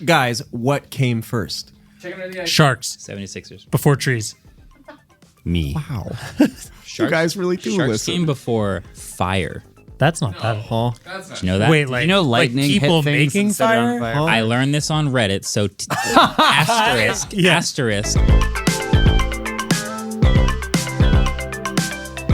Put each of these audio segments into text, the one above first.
Guys, what came first? Sharks 76ers. before trees. Me. Wow. Sharks, You guys really do Sharks listen. came before fire. That's not bad at all. Did you know that? Wait, like, You know, lightning like people hit things making and set it on fire? fire. I learned this on Reddit, so asterisk, Yeah. asterisk.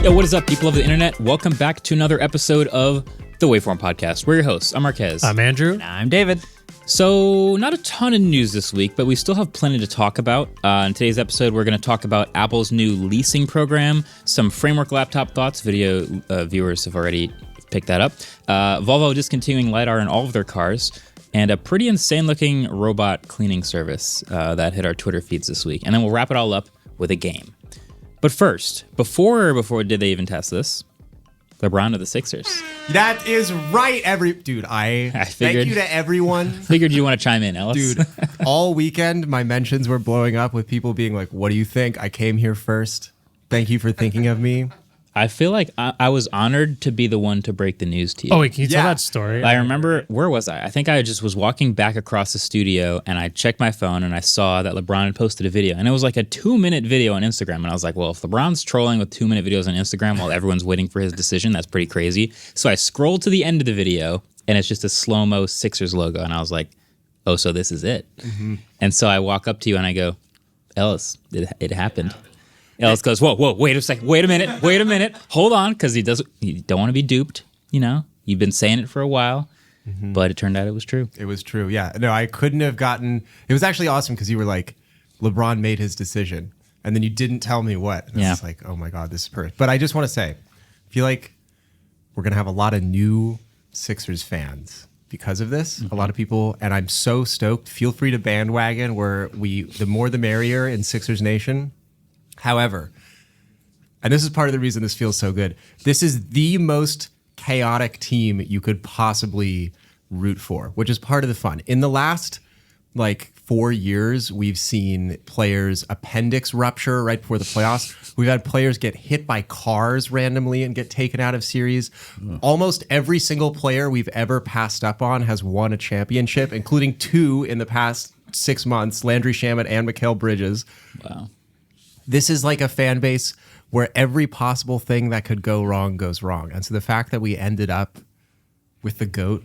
Yo, what is up, people of the internet? Welcome back to another episode of the Waveform podcast. We're your hosts. I'm Marques. I'm Andrew. I'm David. So, not a ton of news this week, but we still have plenty to talk about. In today's episode, we're going to talk about Apple's new leasing program, some framework laptop thoughts. Video viewers have already picked that up. Volvo discontinuing LiDAR in all of their cars, and a pretty insane-looking robot cleaning service that hit our Twitter feeds this week. And then we'll wrap it all up with a game. But first, before did they even test this? LeBron of the Sixers. That is right, Dude, I figured. thank you to everyone. Figured you want to chime in, Ellis. Dude, all weekend, my mentions were blowing up with people being like, what do you think? I came here first. Thank you for thinking of me. I feel like I was honored to be the one to break the news to you. Oh, wait, can you tell Yeah. that story? I remember, where was I? I think I just was walking back across the studio and I checked my phone and I saw that LeBron had posted a video. And it was like a 2-minute video on Instagram. And I was like, well, if LeBron's trolling with 2-minute videos on Instagram while everyone's waiting for his decision, that's pretty crazy. So I scrolled to the end of the video and it's just a slow-mo Sixers logo. And I was like, oh, so this is it. Mm-hmm. And so I walk up to you and I go, Ellis, it happened. Ellis goes, whoa, wait a second, wait a minute, hold on, because he don't want to be duped, you know? You've been saying it for a while, but it turned out it was true. It was true, yeah. No, I couldn't have gotten... It was actually awesome because you were like, LeBron made his decision, and then you didn't tell me what. And Yeah. It's like, oh my God, this is perfect. But I just want to say, I feel like we're going to have a lot of new Sixers fans because of this. A lot of people, and I'm so stoked. Feel free to bandwagon the more the merrier in Sixers Nation. However, and this is part of the reason this feels so good, this is the most chaotic team you could possibly root for, which is part of the fun. In the last 4 years, we've seen players' appendix rupture right before the playoffs. We've had players get hit by cars randomly and get taken out of series. Almost every single player we've ever passed up on has won a championship, including 2 in the past 6 months, Landry Shamet and Mikal Bridges. Wow. This is like a fan base where every possible thing that could go wrong goes wrong. And so the fact that we ended up with the GOAT,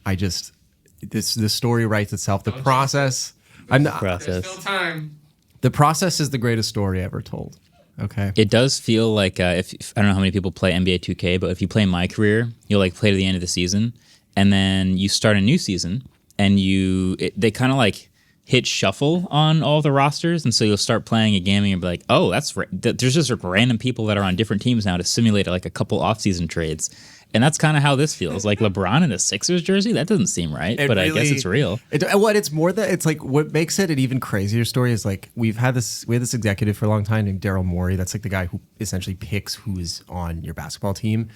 the story writes itself. The process, Process. Still time. the process is the greatest story ever told. Okay. It does feel like, if I don't know how many people play NBA 2K, but if you play My Career, you'll play to the end of the season, and then you start a new season, and they kind of hit shuffle on all the rosters, and so you'll start playing a game and you'll be like, oh, there's just random people that are on different teams now to simulate a couple off-season trades. And that's kind of how this feels. Like LeBron in a Sixers jersey, that doesn't seem right, but I guess it's real. It's more that it's what makes it an even crazier story is we had this executive for a long time named Daryl Morey. That's the guy who essentially picks who's on your basketball team.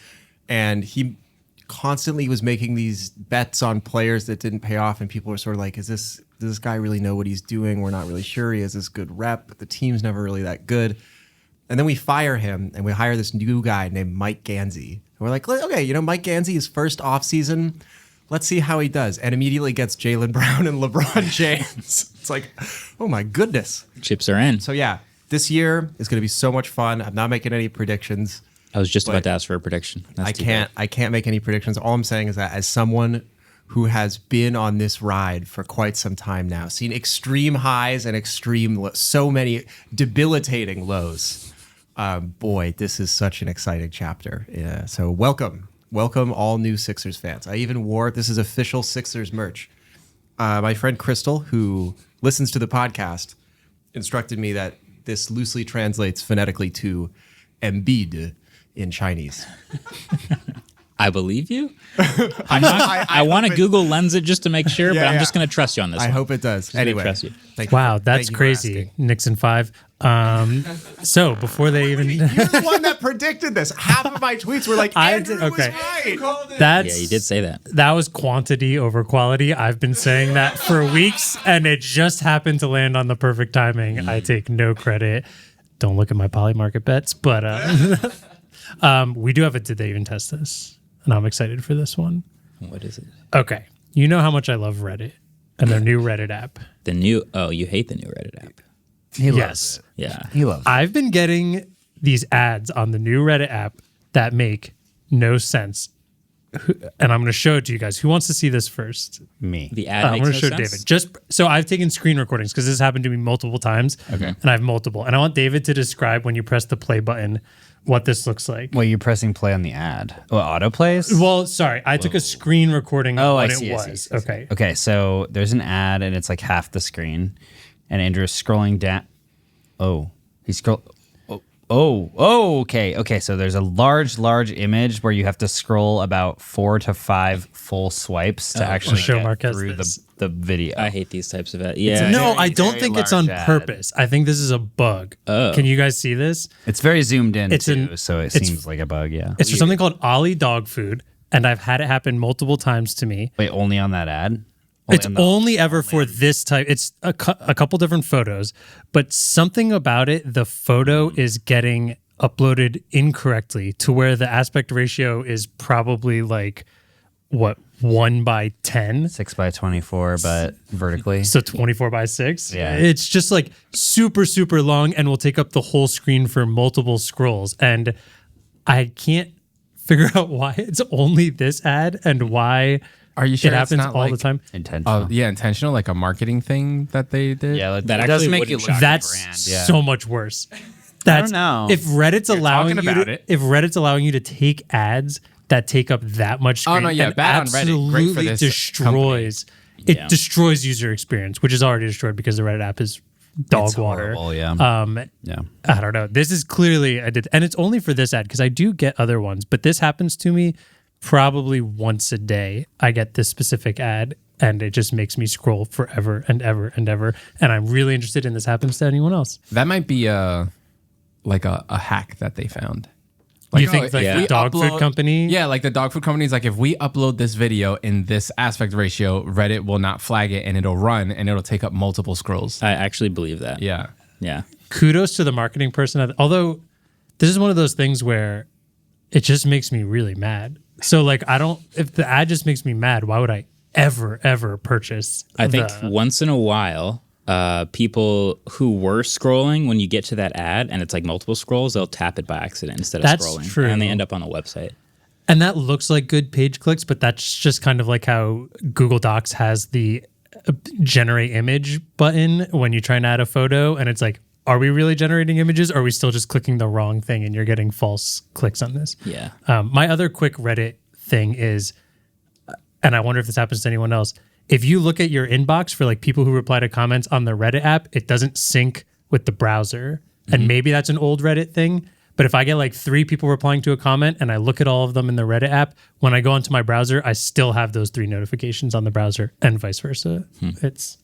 And he constantly was making these bets on players that didn't pay off, and people were sort of like, does this guy really know what he's doing? We're not really sure. He has this good rep, but the team's never really that good. And then we fire him, and we hire this new guy named Mike Gansey. And we're like, okay, Mike Gansey, his first offseason, let's see how he does. And immediately gets Jaylen Brown and LeBron James. It's like, oh my goodness. Chips are in. So yeah, this year is going to be so much fun. I'm not making any predictions. I was just about to ask for a prediction. I can't make any predictions. All I'm saying is that as someone who has been on this ride for quite some time now, seen extreme highs and so many debilitating lows. Boy, this is such an exciting chapter. Yeah, so welcome all new Sixers fans. I even wore, this is official Sixers merch. My friend Crystal, who listens to the podcast, instructed me that this loosely translates phonetically to Embiid in Chinese. I believe you. I want to Google Lens it just to make sure, but I'm just going to trust you on this. I hope it does. Anyway, trust you. Wow, that's crazy. Nixon 5. So before they even... You're the one that predicted this. Half of my tweets were like, Andrew was right. Yeah, you did say that. That was quantity over quality. I've been saying that for weeks, and it just happened to land on the perfect timing. I take no credit. Don't look at my Polymarket bets, but we do have a Did They Even Test This? And I'm excited for this one. What is it? Okay. You know how much I love Reddit. and their new Reddit app. You hate the new Reddit app. He loves Yes. it. Yeah. He loves it. I've been getting these ads on the new Reddit app that make no sense. And I'm going to show it to you guys. Who wants to see this first? Me. The ad I'm makes going no to show sense? David. Just so I've taken screen recordings because this has happened to me multiple times. Okay. And I have multiple. And I want David to describe when you press the play button what this looks like. Well, you're pressing play on the ad. Oh, auto plays? Well, sorry, I took a screen recording of Oh, what I see, it I was. see, I see. Okay. Okay, so there's an ad and it's like half the screen. And Andrew's scrolling down. Oh, he's scroll. Okay. Okay, so there's a large image where you have to scroll about 4 to 5 full swipes to actually show get Marques through this. the video. I hate these types of ads. Yeah. No, very, I don't very think it's on large ad. purpose. I think this is a bug. Oh. Can you guys see this? It's very zoomed in It's too, so it it's- seems like a bug, yeah. It's for something called Ollie Dog Food, and I've had it happen multiple times to me. Wait, only on that ad? It's on the- only ever for this type. It's a couple different photos, but something about it, the photo is getting uploaded incorrectly to where the aspect ratio is probably like, what, 1:10? 6 by 24, but vertically. So 24:6. Yeah. It's just like super, super long and will take up the whole screen for multiple scrolls. And I can't figure out why it's only this ad and why Are you sure it it's happens not all like, the time. Intentional. Yeah, intentional, like a marketing thing that they did. Yeah, That it does actually make you wouldn't look shock That's brand, yeah. so much worse. That's, know. If Reddit's allowing talking you about to, it. if Reddit's allowing you to take ads that take up that much screen, Oh, no, yeah, and bad on Reddit. Great for absolutely this destroys Yeah. destroys user experience, which is already destroyed because the Reddit app is dog It's water. horrible, yeah. Yeah. I don't know. This is clearly and it's only for this ad because I do get other ones, but this happens to me probably once a day. I get this specific ad and it just makes me scroll forever and ever and ever. And I'm really interested in this happens to anyone else. That might be like a hack that they found. You think like if we the dog food company? Yeah, like the dog food company is like, if we upload this video in this aspect ratio, Reddit will not flag it and it'll run and it'll take up multiple scrolls. I actually believe that. Yeah. Yeah. Kudos to the marketing person. Although this is one of those things where it just makes me really mad. So like if the ad just makes me mad, why would I ever purchase? I think once in a while, people who were scrolling, when you get to that ad and it's like multiple scrolls, they'll tap it by accident instead of That's scrolling. true. And they end up on a website. And that looks like good page clicks, but that's just kind of like how Google Docs has the generate image button when you try and add a photo. And it's like, are we really generating images? Or are we still just clicking the wrong thing and you're getting false clicks on this? Yeah. My other quick Reddit thing is, and I wonder if this happens to anyone else, if you look at your inbox for like people who reply to comments on the Reddit app, it doesn't sync with the browser. And maybe that's an old Reddit thing. But if I get like 3 people replying to a comment and I look at all of them in the Reddit app, when I go onto my browser, I still have those 3 notifications on the browser and vice versa. It's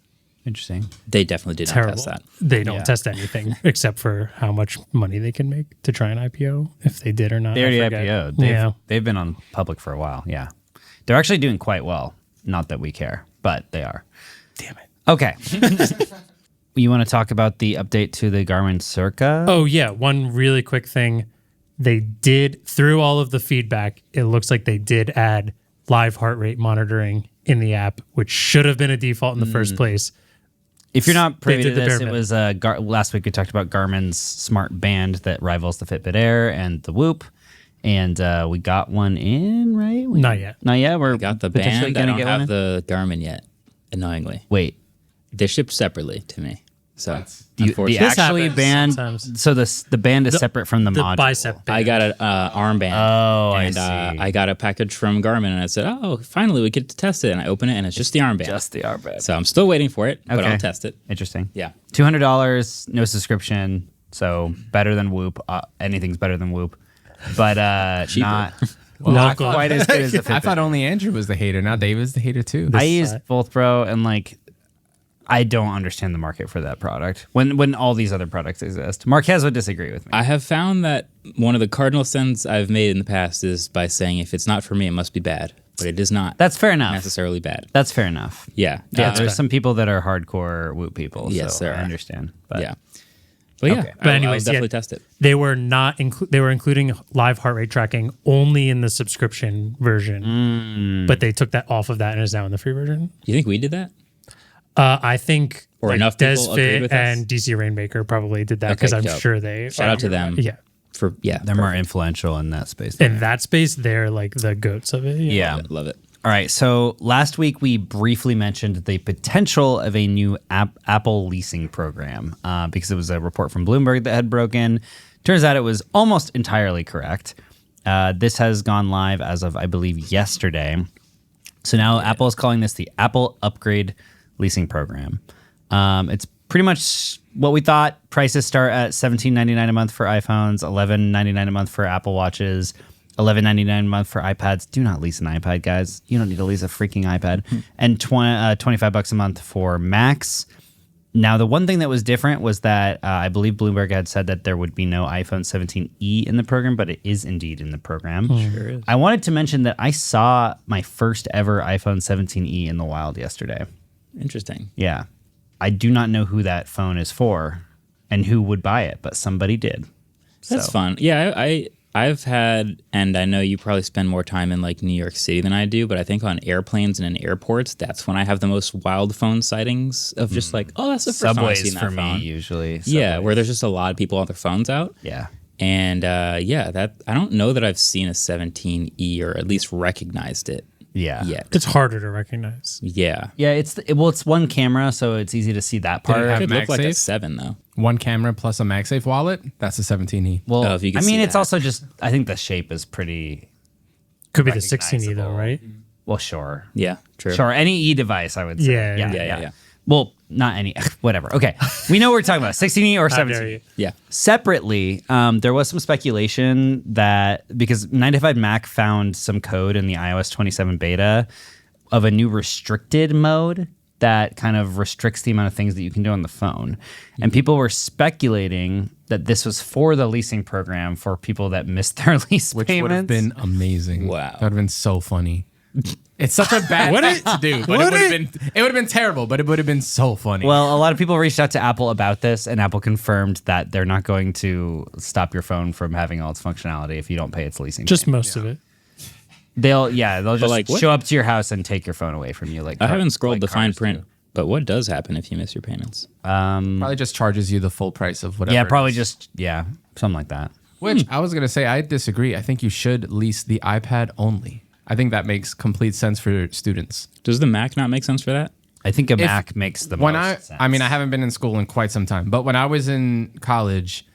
Interesting. They definitely did not terrible. test that. They don't Yeah. test anything except for how much money they can make to try an IPO, if they did or not. They I already forget. IPO'd. They've been on public for a while. Yeah. They're actually doing quite well. Not that we care, but they are. Damn it. Okay. You want to talk about the update to the Garmin Cirqa? Oh, yeah. One really quick thing. They did, through all of the feedback, it looks like they did add live heart rate monitoring in the app, which should have been a default in the first place. If you're not privy to did the this, bare it was last week we talked about Garmin's smart band that rivals the Fitbit Air and the Whoop. And we got one in, right? Not yet. Not yet. We're Got the potentially band. I gonna don't get one have in? the Garmin yet, annoyingly. Wait. They're shipped separately to me. So, The unfortunately. This actually happens band. sometimes. So the band is separate from the module. bicep band. I got an armband. Oh, I and, see. I got a package from Garmin, and I said, "Oh, finally we get to test it." And I open it, and it's just the armband. Just the armband. So I'm still waiting for it, but Okay. I'll test it. Interesting. Yeah. $200, no subscription. So better than Whoop. Anything's better than Whoop, but not not Local. quite as good as the I Fitbit. thought only Andrew was the hater. Now David's the hater too. I use both, bro, and like I don't understand the market for that product when all these other products exist. Marques would disagree with me. I have found that one of the cardinal sins I've made in the past is by saying, if it's not for me, it must be bad. But it is not That's fair enough. necessarily bad. That's fair enough. Yeah. Yeah, there's some people that are hardcore Whoop people. Yes, so there I are. understand. But Yeah. But yeah, Okay. But I'll anyways, definitely yeah. test it. They were not they were including live heart rate tracking only in the subscription version, but they took that off of that and is now in the free version. You think we did that? I think Or enough people agreed DesFit with us? and DC Rainmaker probably did that Okay, because I'm dope. sure they Shout out to them. Yeah. They're more influential in that space. In that space, they're like the goats of it. Yeah. Love it. All right. So last week we briefly mentioned the potential of a new Apple leasing program because it was a report from Bloomberg that had broken. Turns out it was almost entirely correct. This has gone live as of, I believe, yesterday. So now Apple is calling this the Apple Upgrade Leasing Program. It's pretty much what we thought. Prices start at $17.99 a month for iPhones, $11.99 a month for Apple Watches, $11.99 a month for iPads. Do not lease an iPad, guys. You don't need to lease a freaking iPad. And $25 a month for Macs. Now, the one thing that was different was that I believe Bloomberg had said that there would be no iPhone 17e in the program, but it is indeed in the program. Sure is. I wanted to mention that I saw my first ever iPhone 17e in the wild yesterday. Interesting. Yeah. I do not know who that phone is for and who would buy it, but somebody did. That's So, fun. Yeah, I've had, and I know you probably spend more time in like New York City than I do, but I think on airplanes and in airports, that's when I have the most wild phone sightings of just like, oh, that's the first time I've Subways seen that for phone. me, usually. Yeah, Subways. where there's just a lot of people on their phones out. Yeah. And that I don't know that I've seen a 17E or at least recognized it Yeah. yet. It's harder to recognize. Yeah. Yeah, it's one camera, so it's easy to see that part. it It have could look like a MagSafe? 7 though. One camera plus a MagSafe wallet. That's a 17e. Well, Oh, if you I can mean, see it's that. also just, I think the shape is pretty, Could be the 16e though, recognizable. right? well, sure. Yeah, true. Sure, any E-device, I would say. Yeah. Yeah. Well, not any, whatever. Okay, we know what we're talking about, 16E or How dare 17E. you. Yeah. Separately, there was some speculation that because 95 Mac found some code in the iOS 27 beta of a new restricted mode that kind of restricts the amount of things that you can do on the phone. And people were speculating that this was for the leasing program for people that missed their lease Which payments. would have been amazing. Wow. That would have been so funny. It's such a bad thing to do, but it would have been terrible, but it would have been so funny. Well, a lot of people reached out to Apple about this, and Apple confirmed that they're not going to stop your phone from having all its functionality if you don't pay its leasing. Just payment. most of it. They'll just like, what? show up to your house and take your phone away from you. Like I haven't scrolled like the fine cars print, do. but what does happen if you miss your payments? probably just charges you the full price of whatever. Yeah, it probably is. just something like that. Which I was gonna say, I disagree. I think you should lease the iPad only. I think that makes complete sense for students. Does the Mac not make sense for that? I think a Mac makes the When most sense. I mean, I haven't been in school in quite some time, but when I was in college,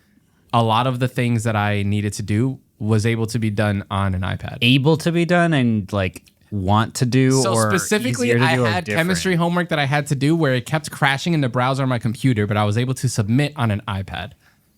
a lot of the things that I needed to do was able to be done on an iPad. able to be done and like want to do So or specifically, easier to I do or had different? chemistry homework that I had to do where it kept crashing in the browser on my computer, but I was able to submit on an iPad.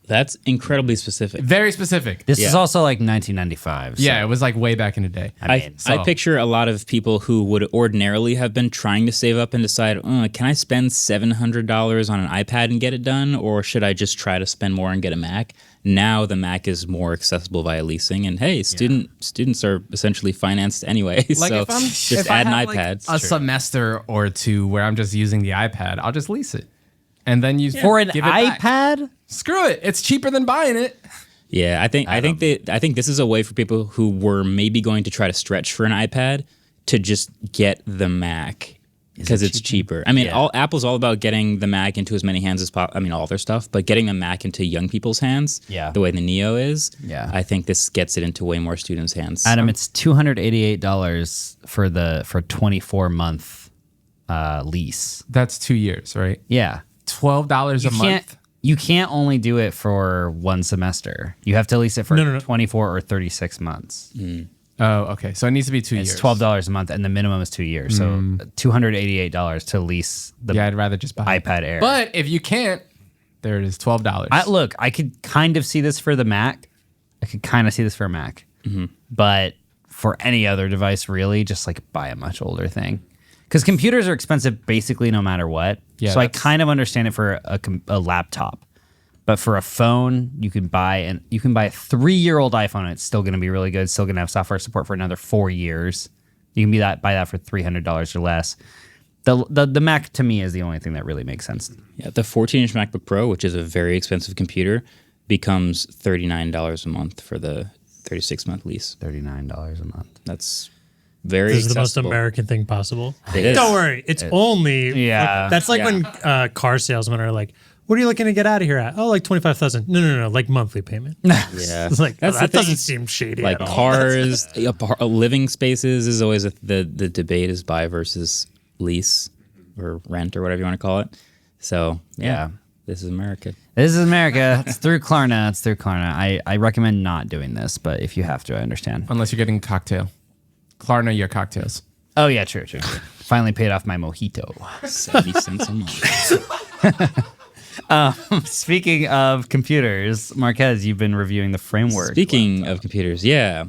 That's incredibly specific. Very specific. This is Yeah. also like 1995. so- Yeah, it was like way back in the day. I so- picture a lot of people who would ordinarily have been trying to save up and decide, can I spend $700 on an iPad and get it done, or should I just try to spend more and get a Mac? Now the Mac is more accessible via leasing, and hey, students are essentially financed anyway. Like so if I'm just if I add an have, like, iPad. a semester or two where I'm just using the iPad, I'll just lease it, and then you For an give it back. iPad? Screw it, it's cheaper than buying it. Yeah, I think this is a way for people who were maybe going to try to stretch for an iPad to just get the Mac because it's cheaper. I mean, Apple's all about getting the Mac into as many hands as possible. I mean, all their stuff, but getting the Mac into young people's hands, the way the Neo is, I think this gets it into way more students' hands. Adam, it's $288 for 24-month lease. That's 2 years, right? Yeah. $12 a month. You can't only do it for one semester. You have to lease it for No. 24 or 36 months. Oh, okay. So it needs to be 2 It's years. $12 a month, and the minimum is 2 years. So $288 to lease the Yeah, I'd rather just buy it. iPad Air. But if you can't, there it is, $12. Look, I could kind of see this for the Mac. I could kind of see this for a Mac. But for any other device, really, just like buy a much older thing. Because computers are expensive basically no matter what. Yeah, so I that's- kind of understand it for a laptop. But for a phone, you can buy a 3-year-old iPhone. And it's still going to be really good. It's still going to have software support for another 4 years. You can buy that for $300 or less. The Mac to me is the only thing that really makes sense. Yeah, the 14-inch MacBook Pro, which is a very expensive computer, becomes $39 a month for the 36-month lease. $39 a month. That's very This is the most accessible. American thing possible. It is. Don't worry, it's only. Yeah. That's like Yeah. when car salesmen are like, "What are you looking to get out of here at?" Oh, like 25,000. No, like monthly payment. Yeah, It's like That's the that thing. doesn't seem shady. Like at all. cars, living spaces is always the debate is buy versus lease or rent or whatever you want to call it. So Yeah. this is America. This is America. It's through Klarna. It's through Klarna. I recommend not doing this, but if you have to, I understand. Unless you're getting cocktail. Klarna your cocktails. Oh, yeah, true. Finally paid off my mojito. 70 cents a month. Speaking of computers, Marques, you've been reviewing the Framework. Speaking of computers, yeah.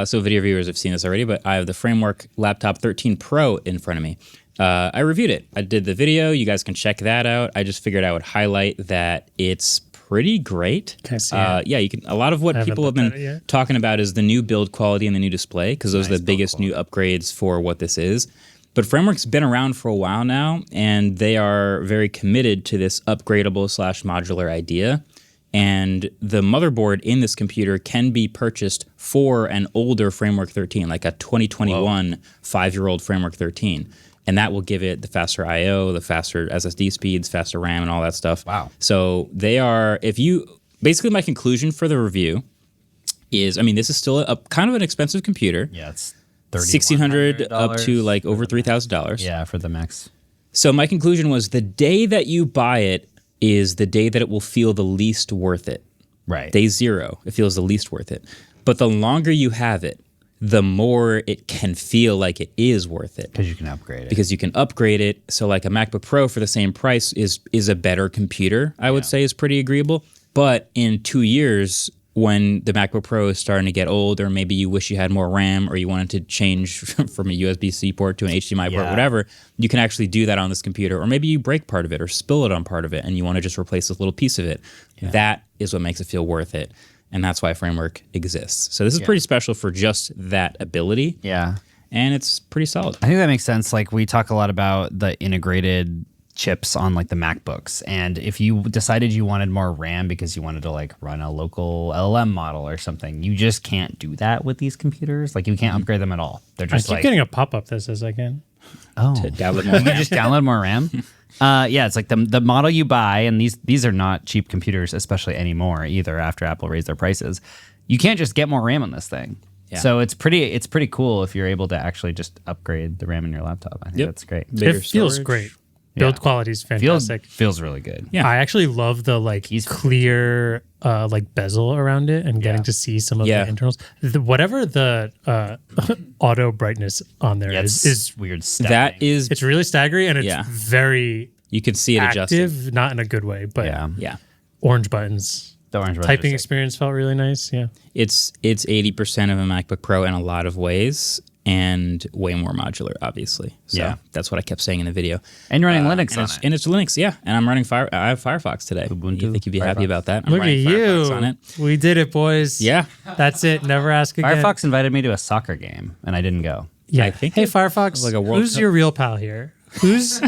So video viewers have seen this already, but I have the Framework Laptop 13 Pro in front of me. I reviewed it. I did the video. You guys can check that out. I just figured I would highlight that it's pretty great. Can I see it? Yeah, you can. A lot of what haven't people have looked at it been yet. talking about is the new build quality and the new display, because those are the biggest new upgrades for what this is. But Framework's been around for a while now, and they are very committed to this upgradable / modular idea. And the motherboard in this computer can be purchased for an older Framework 13, like a 2021 5-year-old Framework 13. And that will give it the faster I/O, the faster SSD speeds, faster RAM, and all that stuff. Wow. So they are, basically my conclusion for the review is, I mean, this is still a kind of an expensive computer. Yeah, it's $1,600 up to like over $3,000. Yeah, for the Max. So my conclusion was the day that you buy it is the day that it will feel the least worth it. Right. Day 0, it feels the least worth it. But the longer you have it, the more it can feel like it is worth it. Because you can upgrade it. Because you can upgrade it. So like a MacBook Pro for the same price is a better computer, I would say is pretty agreeable. But in 2 years, when the MacBook Pro is starting to get old, or maybe you wish you had more RAM, or you wanted to change from a USB-C port to an HDMI port, whatever, you can actually do that on this computer. Or maybe you break part of it or spill it on part of it, and you want to just replace this little piece of it. Yeah. That is what makes it feel worth it. And that's why Framework exists. So this is pretty special for just that ability. Yeah. And it's pretty solid. I think that makes sense. Like, we talk a lot about the integrated chips on like the MacBooks, and if you decided you wanted more RAM because you wanted to like run a local LLM model or something, you just can't do that with these computers. Like, you can't upgrade them at all. They're I just keep like, getting a pop-up that says I can. To download more you can just download more RAM. Yeah, it's like the model you buy, and these are not cheap computers, especially anymore either. After Apple raised their prices, you can't just get more RAM on this thing. Yeah. So it's pretty cool if you're able to actually just upgrade the RAM in your laptop. I think that's great. Bigger It feels storage. great. Build quality is fantastic. Feels really good. Yeah. I actually love the like clear like bezel around it and getting to see some of the internals. Whatever the auto brightness on there is weird. That is, it's really staggery and it's Yeah. very you can see it adjusting. active, not in a good way, but Yeah. orange buttons. The orange Typing experience felt really nice. Yeah. It's 80% of a MacBook Pro in a lot of ways, and way more modular, obviously. So that's what I kept saying in the video. And you're running Linux and on it's, it. and it's Linux, yeah. And I'm running I have Firefox today. Ubuntu, You think you'd be happy Firefox. about that? I'm Look at running Firefox on you. it. We did it, boys. Yeah. That's it. Never ask again. Firefox invited me to a soccer game, and I didn't go. Yeah. I think hey, it Firefox, was like a World who's Cup. your real pal here? Who's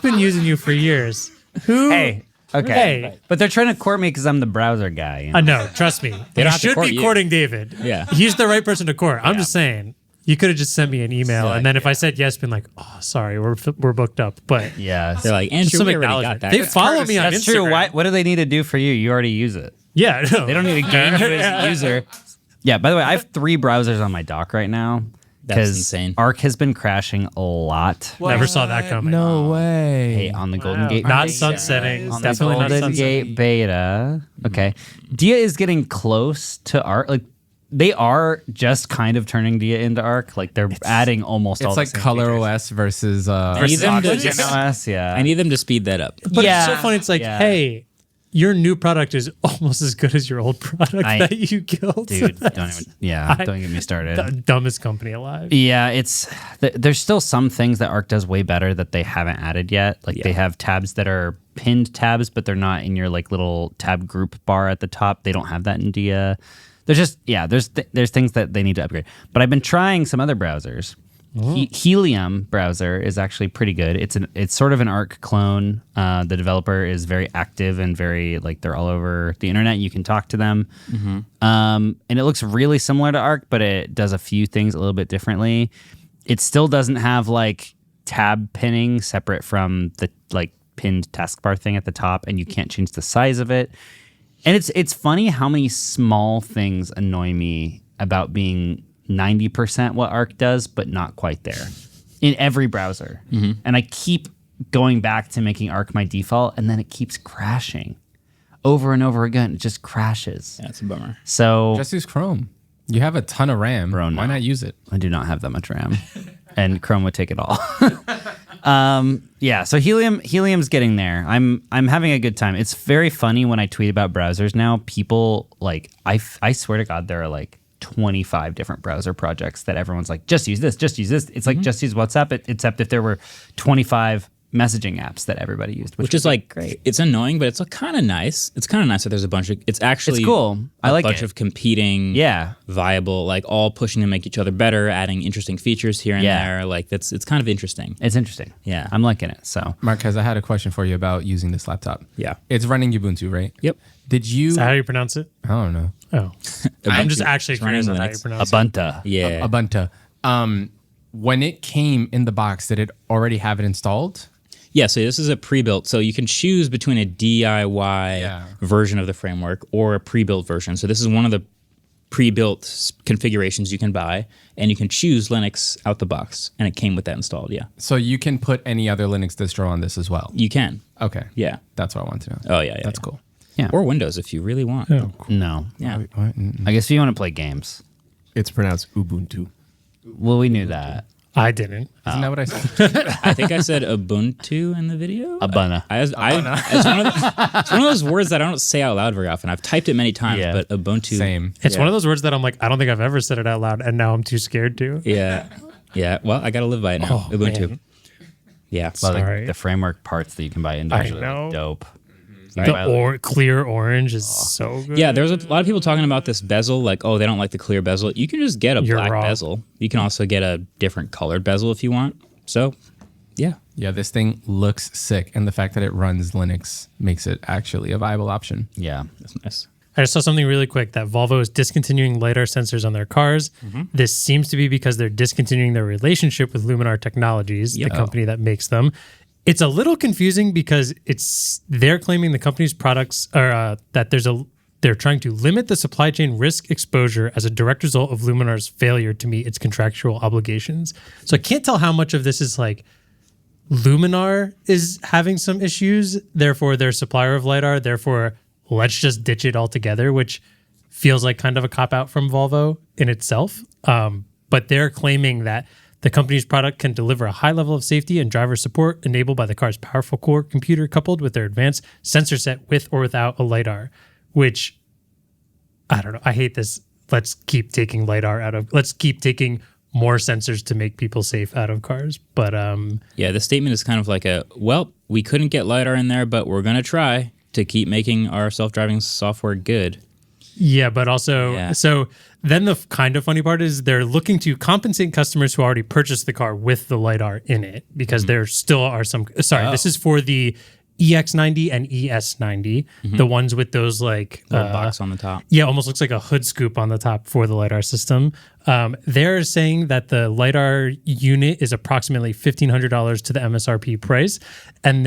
been using you for years? Who? Hey, okay. Hey. But they're trying to court me because I'm the browser guy. You know? No, trust me. They don't have to should court be you. courting David. Yeah. He's the right person to court. I'm just saying. You could have just sent me an email, and then if I said yes, been like, "Oh, sorry, we're booked up." But Yeah. They're like, Andrew, some we already acknowledgement. got that. They follow me on That's Instagram. true. What do they need to do for you? You already use it. Yeah, no. They don't need to gain you as a user. Yeah, by the way, I have 3 browsers on my dock right now. That's insane. Arc has been crashing a lot. Never saw that coming. No way. Hey, on the Golden Gate Not beta. sunsetting. On the Definitely not Golden sunsetting. Gate beta. Okay. Dia is getting close to Arc. Like, they are just kind of turning Dia into Arc. Like, they're adding almost all It's the like same Color features. OS versus I need them to Gen OS, yeah. I need them to speed that up. But Yeah. it's so funny. It's like, Yeah. hey, your new product is almost as good as your old product that you killed. Dude, don't get me started. The dumbest company alive. Yeah, there's still some things that Arc does way better that they haven't added yet. Like they have tabs that are pinned tabs, but they're not in your like little tab group bar at the top. They don't have that in Dia. There's just there's things that they need to upgrade. But I've been trying some other browsers. Helium browser is actually pretty good. It's sort of an Arc clone. The developer is very active and very like they're all over the internet. You can talk to them, and it looks really similar to Arc, but it does a few things a little bit differently. It still doesn't have like tab pinning separate from the like pinned taskbar thing at the top, and you can't change the size of it. And it's funny how many small things annoy me about being 90% what Arc does, but not quite there in every browser. And I keep going back to making Arc my default, and then it keeps crashing over and over again. It just crashes. Yeah, it's a bummer. So Just use Chrome. You have a ton of RAM. Bro, Why no. not use it? I do not have that much RAM, and Chrome would take it all. Yeah, so Helium's getting there. I'm having a good time. It's very funny when I tweet about browsers now. People like I swear to God, there are like 25 different browser projects that everyone's like, just use this, just use this. It's like just use WhatsApp, except if there were 25 messaging apps that everybody used, Which is like great. It's annoying, but it's kind of nice. It's kind of nice that there's a bunch of. It's actually It's cool. I like a bunch it. of competing, viable, like all pushing to make each other better, adding interesting features here and there. Like it's kind of interesting. It's interesting. Yeah. I'm liking it. So Marquez, I had a question for you about using this laptop. Yeah. It's running Ubuntu, right? Yep. Did you? Is that how you pronounce it? I don't know. Oh, I'm just Ubuntu. actually It's running curious on how Linux. you pronounce it. Ubuntu. Yeah. Ubuntu. When it came in the box, did it already have it installed? Yeah, so this is a pre-built. So you can choose between a DIY version of the framework or a pre-built version. So this is one of the pre-built configurations you can buy, and you can choose Linux out the box, and it came with that installed. Yeah, So you can put any other Linux distro on this as well. you can. Okay. Yeah. That's what I want to know. Oh yeah, That's cool. Yeah. Or Windows if you really want. Oh, cool. No. Yeah. What? I guess if you want to play games. It's pronounced Ubuntu. Well, we knew that. I didn't. Isn't that what I said? I think I said Ubuntu in the video. Ubuntu. It's one of those words that I don't say out loud very often. I've typed it many times, Yeah. but Ubuntu. Same. It's one of those words that I'm like, I don't think I've ever said it out loud, and now I'm too scared to. Yeah. Yeah. Well, I got to live by it now. Oh, Ubuntu. man. Yeah. Well, Sorry. the framework parts that you can buy individually know. are dope. The clear orange is so good. Yeah, there's a lot of people talking about this bezel, like, oh, they don't like the clear bezel. You can just get a You're black wrong. bezel. You can also get a different colored bezel if you want. So, yeah. Yeah, this thing looks sick. And the fact that it runs Linux makes it actually a viable option. Yeah. That's nice. I just saw something really quick that Volvo is discontinuing LiDAR sensors on their cars. This seems to be because they're discontinuing their relationship with Luminar Technologies, the company that makes them. It's a little confusing because they're claiming the company's products are that they're trying to limit the supply chain risk exposure as a direct result of Luminar's failure to meet its contractual obligations. So I can't tell how much of this is like Luminar is having some issues, therefore they're supplier of LiDAR, therefore let's just ditch it altogether, which feels like kind of a cop-out from Volvo in itself. But they're claiming that the company's product can deliver a high level of safety and driver support enabled by the car's powerful core computer coupled with their advanced sensor set with or without a LiDAR, which, I don't know, I hate this. Let's keep taking more sensors to make people safe out of cars. But Yeah, the statement is kind of like we couldn't get LiDAR in there, but we're going to try to keep making our self-driving software good. yeah, but also, so then the kind of funny part is they're looking to compensate customers who already purchased the car with the LiDAR in it because there still are some, this is for the EX90 and ES90, the ones with those like Little box on the top. yeah, almost looks like a hood scoop on the top for the LiDAR system. They're saying that the LiDAR unit is approximately $1,500 to the MSRP price. And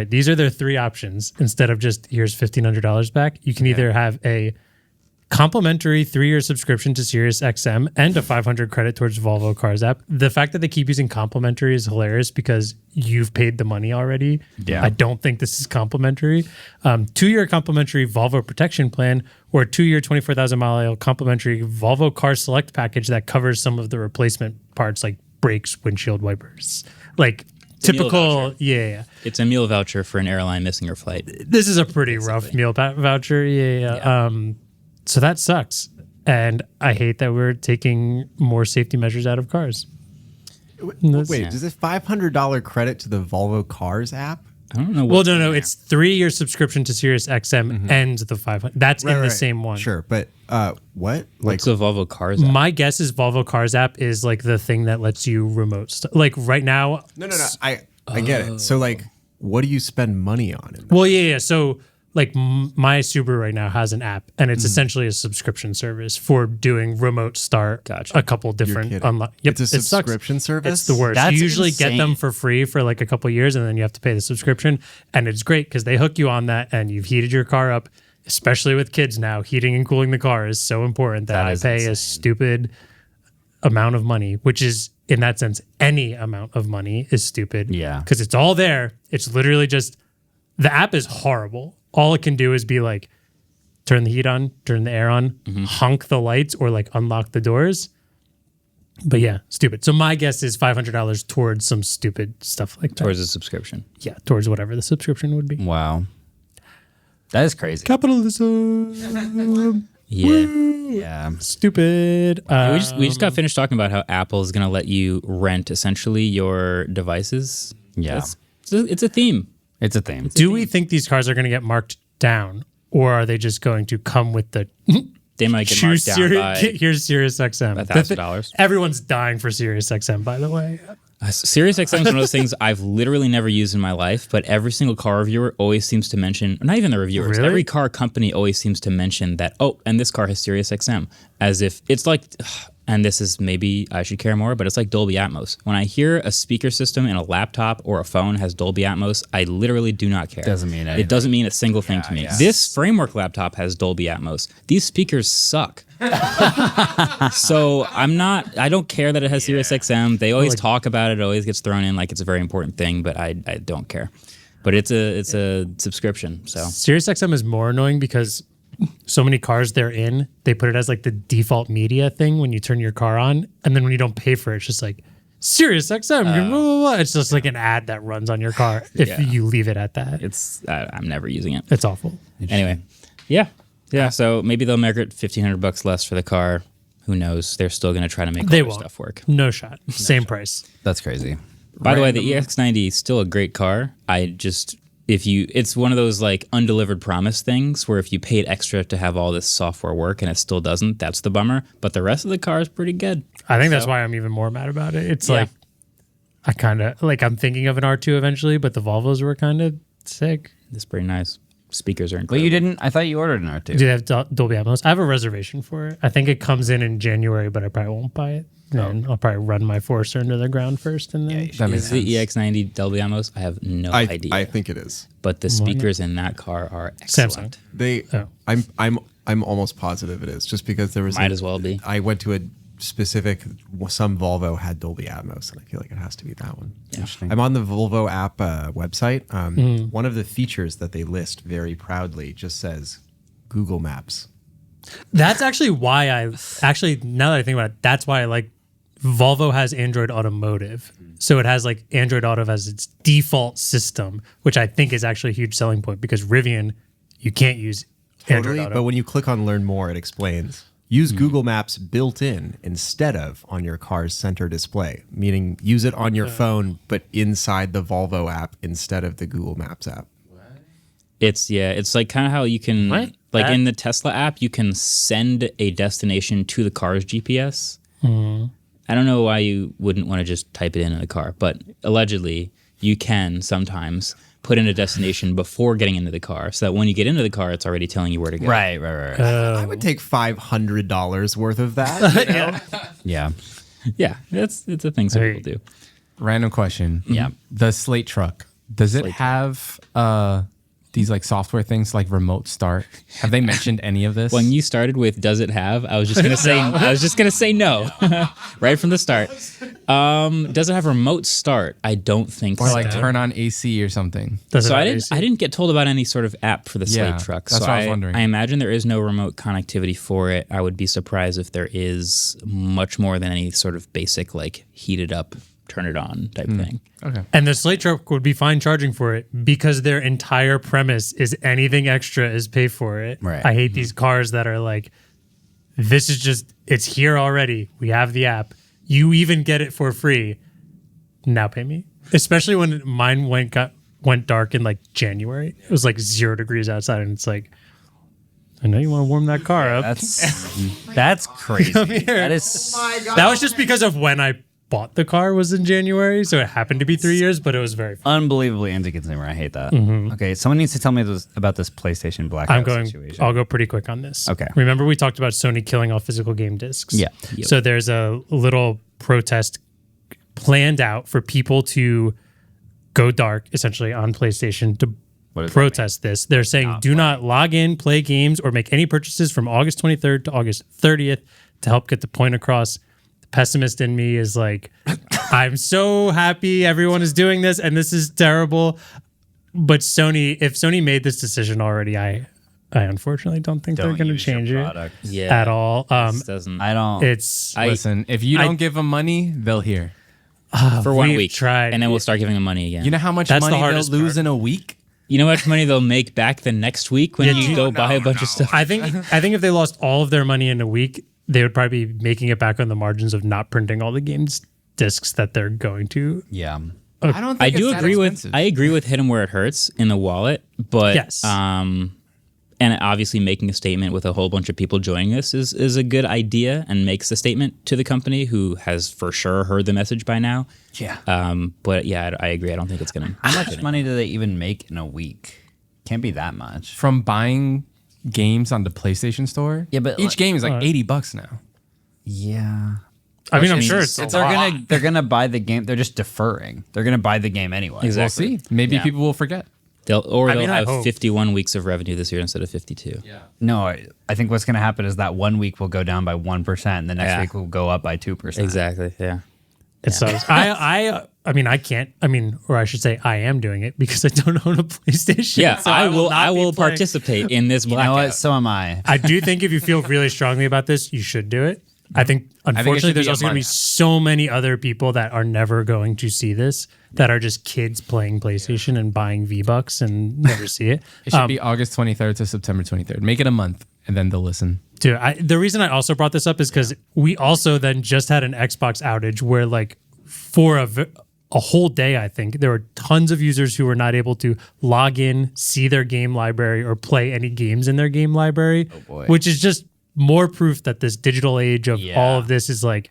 these are their three options. Instead of just here's $1,500 back, you can either have a complimentary 3-year subscription to SiriusXM and a 500 credit towards Volvo Cars app. The fact that they keep using complimentary is hilarious because you've paid the money already. Yeah. I don't think this is complimentary. 2-year complimentary Volvo protection plan or a 2-year 24,000 mile complimentary Volvo Car Select package that covers some of the replacement parts like brakes, windshield wipers. Like typical, voucher. yeah. It's a meal voucher for an airline missing your flight. This is a pretty rough meal voucher. Yeah. So that sucks. And I hate that we're taking more safety measures out of cars. Wait, is this $500 credit to the Volvo Cars app? I don't know. Well, no, it's 3-year subscription to SiriusXM and the 500. That's in the same one. Sure, but what? What's the Volvo Cars app? My guess is Volvo Cars app is like the thing that lets you remote stuff. Like right now. No. I get it. So like, what do you spend money on? Well, yeah. So like my Subaru right now has an app, and it's essentially a subscription service for doing remote start. Gotcha. A couple different kidding. Yep, It's a it sucks. subscription service? It's the worst. That's You usually get insane. them for free for like a couple years, and then you have to pay the subscription. And it's great because they hook you on that, and you've heated your car up. Especially with kids now, heating and cooling the car is so important that That I is pay a insane. stupid amount of money, which is in that sense, any amount of money is stupid. Yeah. Because it's all there. It's literally just the app is horrible. All it can do is be like turn the heat on, turn the air on, honk the lights, or like unlock the doors. But yeah, stupid. So my guess is $500 towards some stupid stuff like that. Towards a subscription. Yeah, towards whatever the subscription would be. Wow. That is crazy. Capitalism. Yeah. Yeah. Stupid. We just got finished talking about how Apple is going to let you rent essentially your devices. Yeah. It's a theme. It's a theme. Do we think these cars are going to get marked down, or are they just going to come with the They might get marked down by here's Sirius XM? $1,000. Everyone's dying for Sirius XM, by the way. Sirius XM is one of those things I've literally never used in my life, but every single car reviewer always seems to mention, not even the reviewers, Really? every car company always seems to mention that, oh, and this car has Sirius XM, as if it's like, and this is maybe I should care more, but it's like Dolby Atmos. When I hear a speaker system in a laptop or a phone has Dolby Atmos, I literally do not care. Doesn't mean anything. It doesn't mean a single thing to me. yeah. This framework laptop has Dolby Atmos. These speakers suck. So I don't care that it has Sirius XM. They always talk about it. It always gets thrown in like it's a very important thing, but I don't care. But it's a subscription. So Sirius XM is more annoying because so many cars they're in, they put it as like the default media thing when you turn your car on, and then when you don't pay for it, it's just like Sirius XM. Blah, blah, blah. It's just like an ad that runs on your car if Yeah. you leave it at that. I'm never using it. It's awful. Anyway, yeah. So maybe they'll make it $1,500 less for the car. Who knows? They're still going to try to make all They their won't. stuff work. No shot. Same price. That's crazy. By the way, the EX90 is still a great car. It's one of those like undelivered promise things where if you paid extra to have all this software work and it still doesn't, that's the bummer. But the rest of the car is pretty good. I think that's why I'm even more mad about it. It's Yeah. like I kind of like I'm thinking of an R2 eventually, but the Volvos were kind of sick. It's pretty nice. Speakers are But incredible. you didn't. I thought you ordered an R2. Do they have Dolby Atmos? I have a reservation for it. I think it comes in January, but I probably won't buy it. And I'll probably run my Forester into the ground first, and then That makes Is the sense. EX90 Dolby Atmos? I have no idea. I think it is. But the speakers in that car are excellent. Samsung. They. Oh. I'm almost positive it is, just because there was. Might as well be. I went to a specific. Some Volvo had Dolby Atmos, and I feel like it has to be that one. Interesting. I'm on the Volvo app website. One of the features that they list very proudly just says Google Maps. That's actually why now that I think about it, that's why I like Volvo has Android Automotive. So it has like Android Auto as its default system, which I think is actually a huge selling point because Rivian, you can't use Android Totally, Auto. but when you click on Learn More, it explains. Use Google Maps built in instead of on your car's center display, meaning use it on your phone, but inside the Volvo app instead of the Google Maps app. It's like kind of how you can What? like in the Tesla app, you can send a destination to the car's GPS. I don't know why you wouldn't want to just type it in the car, but allegedly you can sometimes put in a destination before getting into the car, so that when you get into the car, it's already telling you where to go. Right. I would take $500 worth of that. You know? Yeah. Yeah, it's a thing some people do. Random question. Yeah. The Slate truck, does it have these like software things like remote start? Have they mentioned any of this? When you started with "Does it have?" I was just gonna say no, right from the start. Does it have remote start? I don't think or so. like turn on AC or something? Does it So have I AC? didn't get told about any sort of app for the Yeah, Slate truck. that's so what I was wondering. I imagine there is no remote connectivity for it. I would be surprised if there is much more than any sort of basic like heat it up, turn it on type thing. Okay. And the Slate truck would be fine charging for it because their entire premise is anything extra is pay for it. Right. I hate these cars that are like, this is just, it's here already. We have the app. You even get it for free. Now pay me. Especially when mine went dark in like January. It was like 0 degrees outside, and it's like, I know you want to warm that car up. That's crazy. That is. That was just because of when I bought the car was in January, so it happened to be 3 years, but it was very fun. Unbelievably anti-consumer. I hate that. Okay, someone needs to tell me about this PlayStation Blackout situation. I'll go pretty quick on this. Okay. Remember we talked about Sony killing all physical game discs? Yeah. Yep. So there's a little protest planned out for people to go dark, essentially, on PlayStation to protest this. They're saying do not log in, play games, or make any purchases from August 23rd to August 30th to help get the point across. The pessimist in me is like, I'm so happy everyone is doing this, and this is terrible. But Sony, if Sony made this decision already, I unfortunately don't think they're going to change it at all. This doesn't. I don't. Listen, if you don't give them money, they'll hear. For 1 we've week, tried. and then we'll start giving them money again. You know how much That's the money they'll hardest lose part. in a week? You know how much money they'll make back the next week when you go buy a bunch of stuff? I think if they lost all of their money in a week, they would probably be making it back on the margins of not printing all the games discs that they're going to. Yeah. I don't. Think I do it's that agree expensive. with. I agree with hit 'em where it hurts in the wallet, but Yes. and obviously making a statement with a whole bunch of people joining this is a good idea and makes a statement to the company who has for sure heard the message by now. Yeah. But yeah, I agree. I don't think it's gonna. How much money do they even make in a week? Can't be that much. From buying games on the PlayStation Store. Yeah, but each game is like $80 now. Yeah. I mean, I'm sure it's They're gonna buy the game. They're just deferring. They're gonna buy the game anyway. Exactly. We'll see. Maybe people will forget. They'll I have hope. 51 weeks of revenue this year instead of 52. Yeah. No, I think what's gonna happen is that 1 week will go down by 1%, and the next week will go up by 2%. Exactly. Yeah. It sucks. I mean, I can't. I mean, or I should say, I am doing it because I don't own a PlayStation. Yeah, so I will. not I be will playing. participate in this You know blackout. what? So am I. I do think if you feel really strongly about this, you should do it. I think, unfortunately, should there's be a also going to be month. so many other people that are never going to see this, that are just kids playing PlayStation and buying V-Bucks and never see it. It should be August 23rd to September 23rd. Make it a month, and then they'll listen. Dude, the reason I also brought this up is because we also then just had an Xbox outage where, like, for a whole day, I think there were tons of users who were not able to log in, see their game library, or play any games in their game library, which is just more proof that this digital age of all of this is like,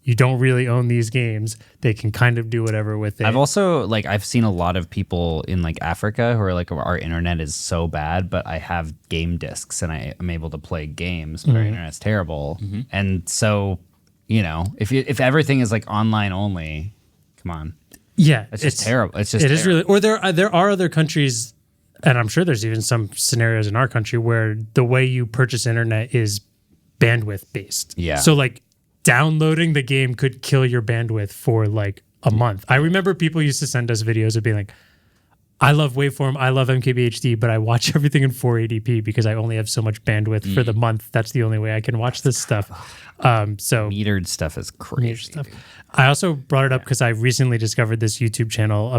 you don't really own these games. They can kind of do whatever with it. I've also I've seen a lot of people in like Africa who are like, our internet is so bad, but I have game discs and I am able to play games, but our internet's terrible. And so, you know, if everything is like online only, come on. Yeah, It's just terrible. It's just it is terrible. really. Or there are other countries, and I'm sure there's even some scenarios in our country where the way you purchase internet is bandwidth based. Yeah. So like downloading the game could kill your bandwidth for like a month. I remember people used to send us videos of being like, I love Waveform, I love MKBHD, but I watch everything in 480p because I only have so much bandwidth for the month. That's the only way I can watch this stuff. So Metered stuff is crazy. stuff. I also brought it up because I recently discovered this YouTube channel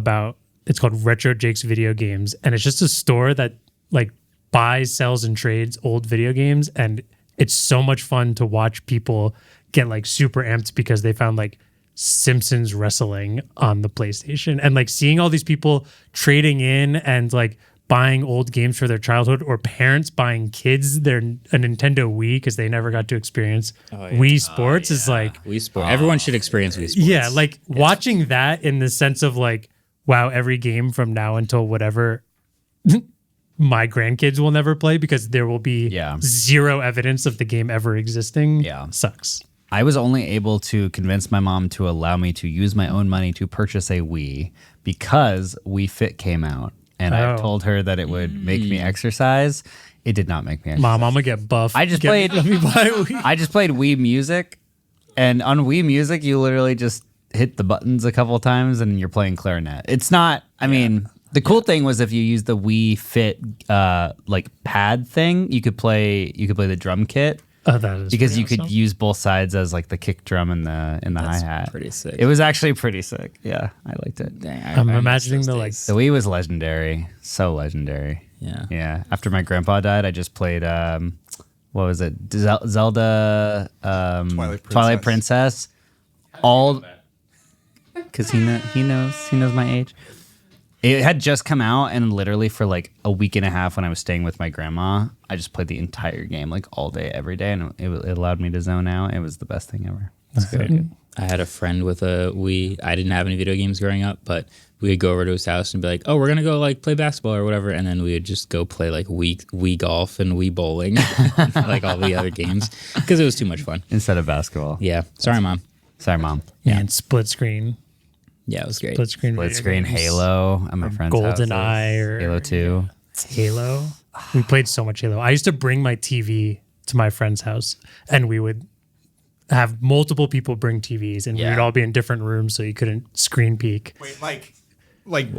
it's called Retro Jake's Video Games, and it's just a store that like buys, sells, and trades old video games, and it's so much fun to watch people get like super amped because they found like Simpsons wrestling on the PlayStation, and like seeing all these people trading in and like buying old games for their childhood, or parents buying kids a Nintendo Wii because they never got to experience Wii Sports is like, Wii Sport. Everyone should experience Wii Sports. yeah, like watching that in the sense of like, wow, every game from now until whatever my grandkids will never play because there will be zero evidence of the game ever existing. Yeah. Sucks. I was only able to convince my mom to allow me to use my own money to purchase a Wii because Wii Fit came out. And I told her that it would make me exercise. It did not make me exercise. Mom, I'm gonna get buff. I just Let me buy a Wii. I just played Wii Music. And on Wii Music, you literally just hit the buttons a couple times and you're playing clarinet. It's not, I mean, the cool thing was if you use the Wii Fit like pad thing, you could play the drum kit. Oh, that is Because you pretty could awesome. use both sides as like the kick drum and the hi-hat. pretty sick. It was actually pretty sick. Yeah, I liked it. Dang, I'm I miss imagining those the like. days. The Wii was legendary. So legendary. Yeah. Yeah. After my grandpa died, I just played what was it? Zelda Twilight Princess. All because he knows my age. It had just come out, and literally for like a week and a half when I was staying with my grandma, I just played the entire game like all day, every day, and it allowed me to zone out. It was the best thing ever. That's good. I had a friend with a Wii. I didn't have any video games growing up, but we would go over to his house and be like, "Oh, we're gonna go like play basketball or whatever," and then we would just go play like Wii golf and Wii bowling, like all the other games, because it was too much fun. Instead of basketball. Yeah, sorry, Mom. Sorry, Mom. Yeah, and split screen. Yeah, it was great. Split screen. Split video screen games. Halo at my friend's house. GoldenEye or Halo 2. Halo. We played so much Halo. I used to bring my TV to my friend's house, and we would have multiple people bring TVs, and Yeah. we'd all be in different rooms, so you couldn't screen peek. Wait, like Like,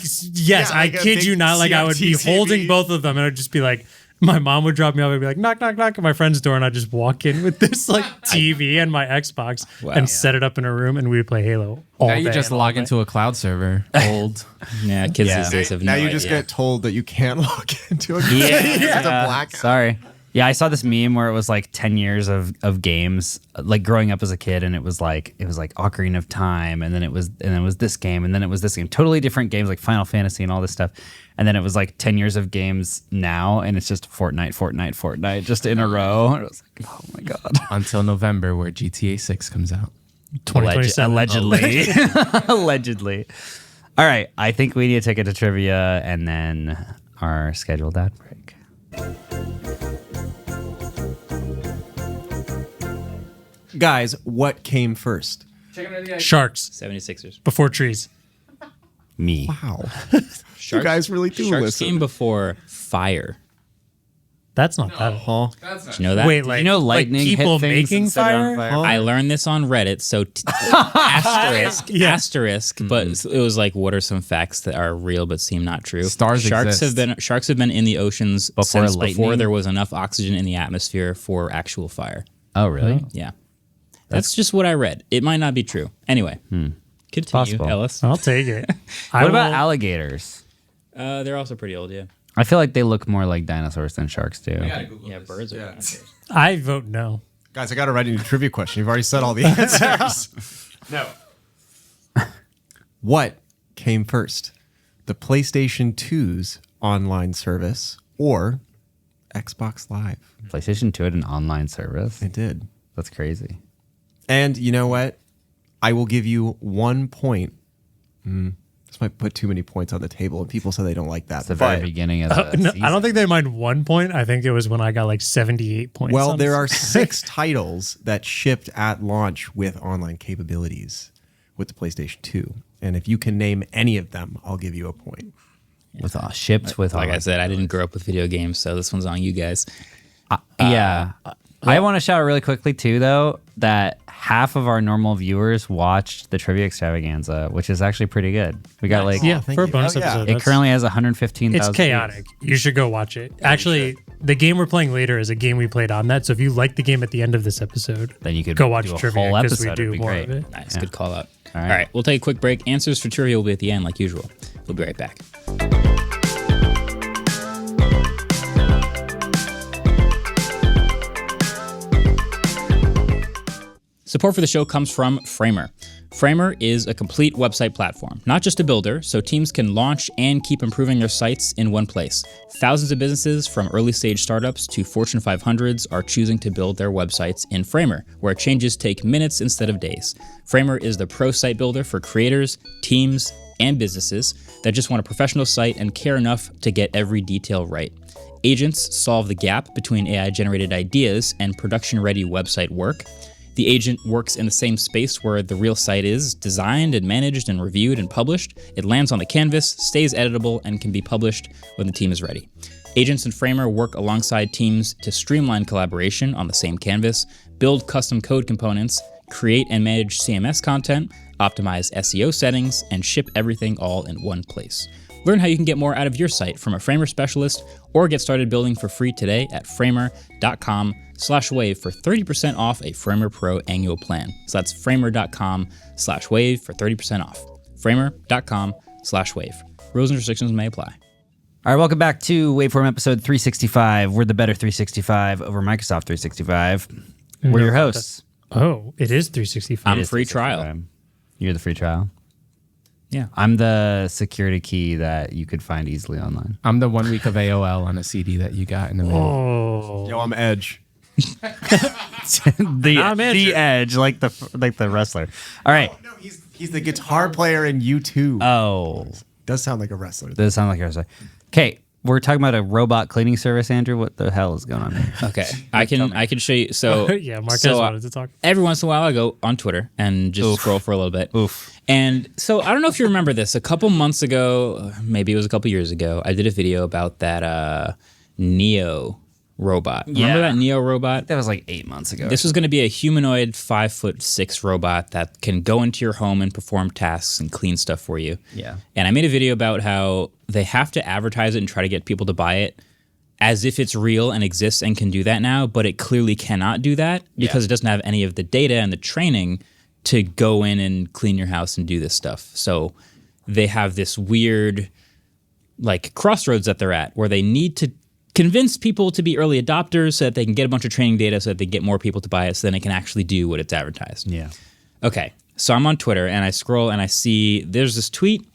yes, Yeah, I like a kid big you not. Like, I would be CRT holding TV. both of them, and I'd just be like, my mom would drop me off and be like, knock, knock, knock at my friend's door, and I'd just walk in with this like TV and my Xbox and set it up in a room, and we would play Halo all Now day. you just and all log night. into a cloud server. Old. Yeah, kids Yeah. these days have now no you just idea. get told that you can't log into a Yeah. it's a blackout. Sorry. Yeah, I saw this meme where it was like 10 years of games, like growing up as a kid, and it was like Ocarina of Time, and then it was this game, and then it was this game. Totally different games like Final Fantasy and all this stuff. And then it was like 10 years of games now, and it's just Fortnite, just in a row. And it was like, oh my God. Until November, where GTA 6 comes out. 2027. Allegedly. Allegedly. All right, I think we need to take it to trivia and then our scheduled ad break. Guys, what came first? Sharks 76ers. before trees. Me. Wow. Sharks, You guys really do Sharks listen. came before fire. That's not that. Huh? Did you know that? Wait, like, You know lightning like people hit things making and set it on fire? fire? I learned this on Reddit, so asterisk, Yeah. asterisk. But it was like, what are some facts that are real but seem not true? Stars sharks exist. sharks have been in the oceans since before lightning? there was enough oxygen in the atmosphere for actual fire. Oh, really? Yeah, that's just what I read. It might not be true. Anyway, continue, possible. Ellis. I'll take it. What about alligators? They're also pretty old. Yeah, I feel like they look more like dinosaurs than sharks do. yeah. Birds are. dinosaurs. I vote no. Guys, I got to write a new trivia question. You've already said all the answers. No. What came first? The PlayStation 2's online service or Xbox Live? PlayStation 2 had an online service. It did. That's crazy. And you know what? I will give you 1 point. This might put too many points on the table, and people say they don't like that. It's the very But- beginning of the No, season. I don't think they mind 1 point. I think it was when I got like 78 points. Well, on there this. are 6 titles that shipped at launch with online capabilities with the PlayStation 2. And if you can name any of them, I'll give you a point. with shipped with Like I said, I didn't grow up with video games, so this one's on you guys. Yeah. I want to shout out really quickly too, though, that half of our normal viewers watched the trivia extravaganza, which is actually pretty good. We got like yeah, thank for a you. bonus Oh, yeah. episode. it that's- currently has 115,000. it's chaotic. You should go watch it. Actually, the game we're playing later is a game we played on that. So if you like the game at the end of this episode, Then you could go watch do a trivia whole because we episode. do It'd be more great. of it. Nice, Yeah. good call out. All All right. right, we'll take a quick break. Answers for trivia will be at the end, like usual. We'll be right back. Support for the show comes from Framer. Framer is a complete website platform, not just a builder, so teams can launch and keep improving their sites in one place. Thousands of businesses, from early stage startups to Fortune 500s, are choosing to build their websites in Framer, where changes take minutes instead of days. Framer is the pro site builder for creators, teams, and businesses that just want a professional site and care enough to get every detail right. Agents solve the gap between AI-generated ideas and production-ready website work. The agent works in the same space where the real site is, designed and managed and reviewed and published. It lands on the canvas, stays editable, and can be published when the team is ready. Agents and Framer work alongside teams to streamline collaboration on the same canvas, build custom code components, create and manage CMS content, optimize SEO settings, and ship everything all in one place. Learn how you can get more out of your site from a Framer specialist or get started building for free today at framer.com/wave for 30% off a Framer Pro annual plan. So that's framer.com/wave for 30% off. framer.com/wave. Rules and restrictions may apply. All right, welcome back to Waveform episode 365. We're the better 365 over Microsoft 365. We're your hosts. Oh, it is 365. I'm It is free 365. trial. You're the free trial. Yeah. I'm the security key that you could find easily online. I'm the 1 week of AOL on a CD that you got in the mail. Oh, Yo, I'm Edge. the Edge, like the wrestler. All right. No, he's the guitar player in U2. Oh, Does sound like a wrestler. does sound like a wrestler. Okay, we're talking about a robot cleaning service, Andrew. What the hell is going on here? Okay, I can show you. So Yeah, Marques so, wanted to talk. Every once in a while, I go on Twitter and just scroll for a little bit. Oof. And so I don't know if you remember this. A couple months ago, maybe it was a couple years ago, I did a video about that Neo robot. Remember that Neo robot? That was like 8 months ago. This was going to be a humanoid 5'6" robot that can go into your home and perform tasks and clean stuff for you. Yeah. And I made a video about how they have to advertise it and try to get people to buy it as if it's real and exists and can do that now, but it clearly cannot do that because it doesn't have any of the data and the training to go in and clean your house and do this stuff. So they have this weird like crossroads that they're at where they need to convince people to be early adopters so that they can get a bunch of training data so that they get more people to buy it so then it can actually do what it's advertised. Yeah. Okay, so I'm on Twitter and I scroll and I see there's this tweet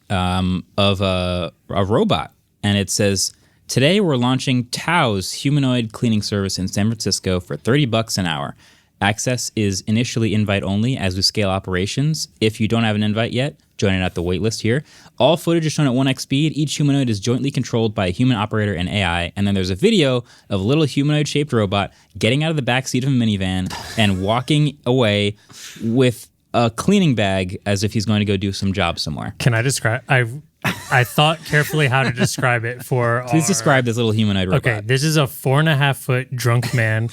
of a robot and it says, "Today we're launching Tao's humanoid cleaning service in San Francisco for $30 an hour. Access is initially invite only as we scale operations. If you don't have an invite yet, join it at the waitlist here. All footage is shown at 1x speed. Each humanoid is jointly controlled by a human operator and AI. And then there's a video of a little humanoid-shaped robot getting out of the back seat of a minivan and walking away with a cleaning bag as if he's going to go do some job somewhere." Can I describe? I thought carefully how to describe it for. Please describe this little humanoid robot. Okay, this is a 4.5-foot drunk man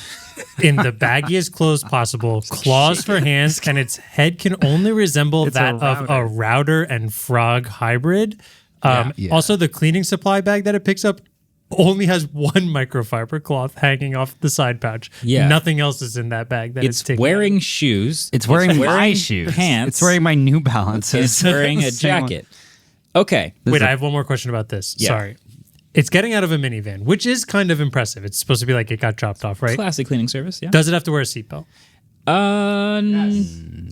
in the baggiest clothes possible, claws for hands, and its head can only resemble that of a router and frog hybrid. Also, the cleaning supply bag that it picks up only has one microfiber cloth hanging off the side pouch. Yeah. Nothing else is in that bag that It's taking wearing shoes. It's wearing my shoes. Pants. It's wearing my New Balances. It's wearing a jacket. Okay. Wait, I have one more question about this. Yeah. Sorry. It's getting out of a minivan, which is kind of impressive. It's supposed to be like it got dropped off, right? Classic cleaning service, yeah. Does it have to wear a seatbelt?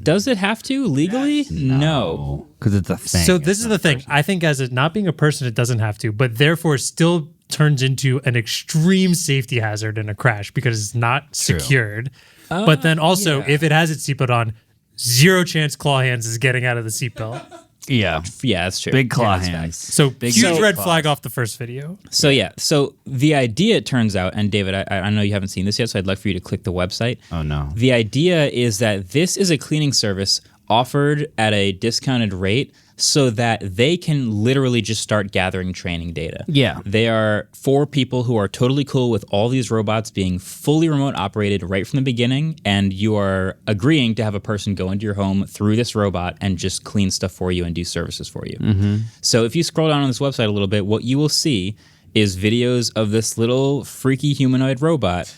Does it have to legally? No. Because it's a thing. So this is the thing. I think as it not being a person, it doesn't have to, but therefore still turns into an extreme safety hazard in a crash because it's not secured. But then also, if it has its seatbelt on, zero chance claw hands is getting out of the seatbelt. Yeah. Yeah, that's true. Big claw Yeah, that's hands. So Big huge red claws. flag off the first video. So yeah, so the idea, it turns out, and David, I know you haven't seen this yet, so I'd like for you to click the website. Oh, no. The idea is that this is a cleaning service offered at a discounted rate so that they can literally just start gathering training data. Yeah. They are for people who are totally cool with all these robots being fully remote operated right from the beginning, and you are agreeing to have a person go into your home through this robot and just clean stuff for you and do services for you. Mm-hmm. So if you scroll down on this website a little bit, what you will see is videos of this little freaky humanoid robot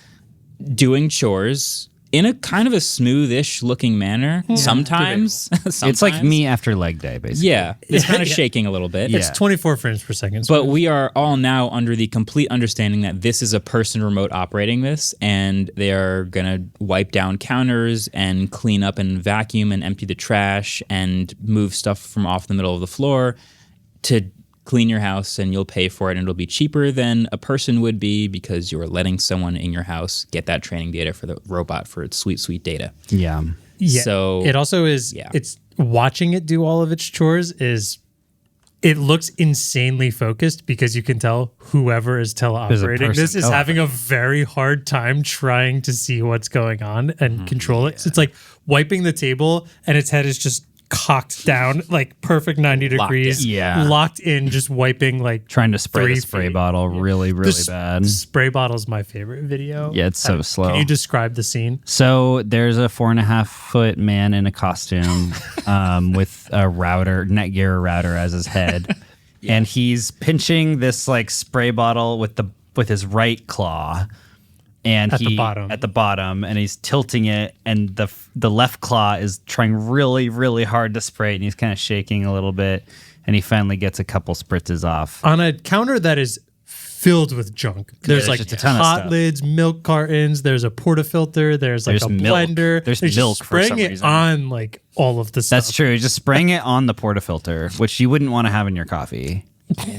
doing chores in a kind of a smoothish looking manner. Sometimes. It's like me after leg day, basically. Yeah. It's kind of shaking a little bit. It's 24 frames per second. But we are all now under the complete understanding that this is a person remote operating this, and they are going to wipe down counters and clean up and vacuum and empty the trash and move stuff from off the middle of the floor to clean your house, and you'll pay for it, and it'll be cheaper than a person would be because you are letting someone in your house get that training data for the robot for its sweet, sweet data. Yeah. Yeah. So it also is, it's watching it do all of its chores is, it looks insanely focused because you can tell whoever is teleoperating this is having a very hard time trying to see what's going on and control it. So it's like wiping the table and its head is just cocked down, like perfect 90 degrees, locked in, just wiping, like trying to spray the 3 spray feet. bottle really bad. The spray bottle's my favorite video. Yeah, it's so slow. Can you describe the scene? So there's a 4.5-foot man in a costume with a router, Netgear router as his head. And he's pinching this like spray bottle with his right claw. And at the bottom, and he's tilting it, and the left claw is trying really, really hard to spray it, and he's kind of shaking a little bit, and he finally gets a couple spritzes off. On a counter that is filled with junk. There's like just a ton of hot stuff. lids, milk cartons, there's a portafilter, there's like a milk. blender. There's just milk for spraying some it reason. on like all of the stuff. That's true. He's just spraying it on the portafilter, which you wouldn't want to have in your coffee.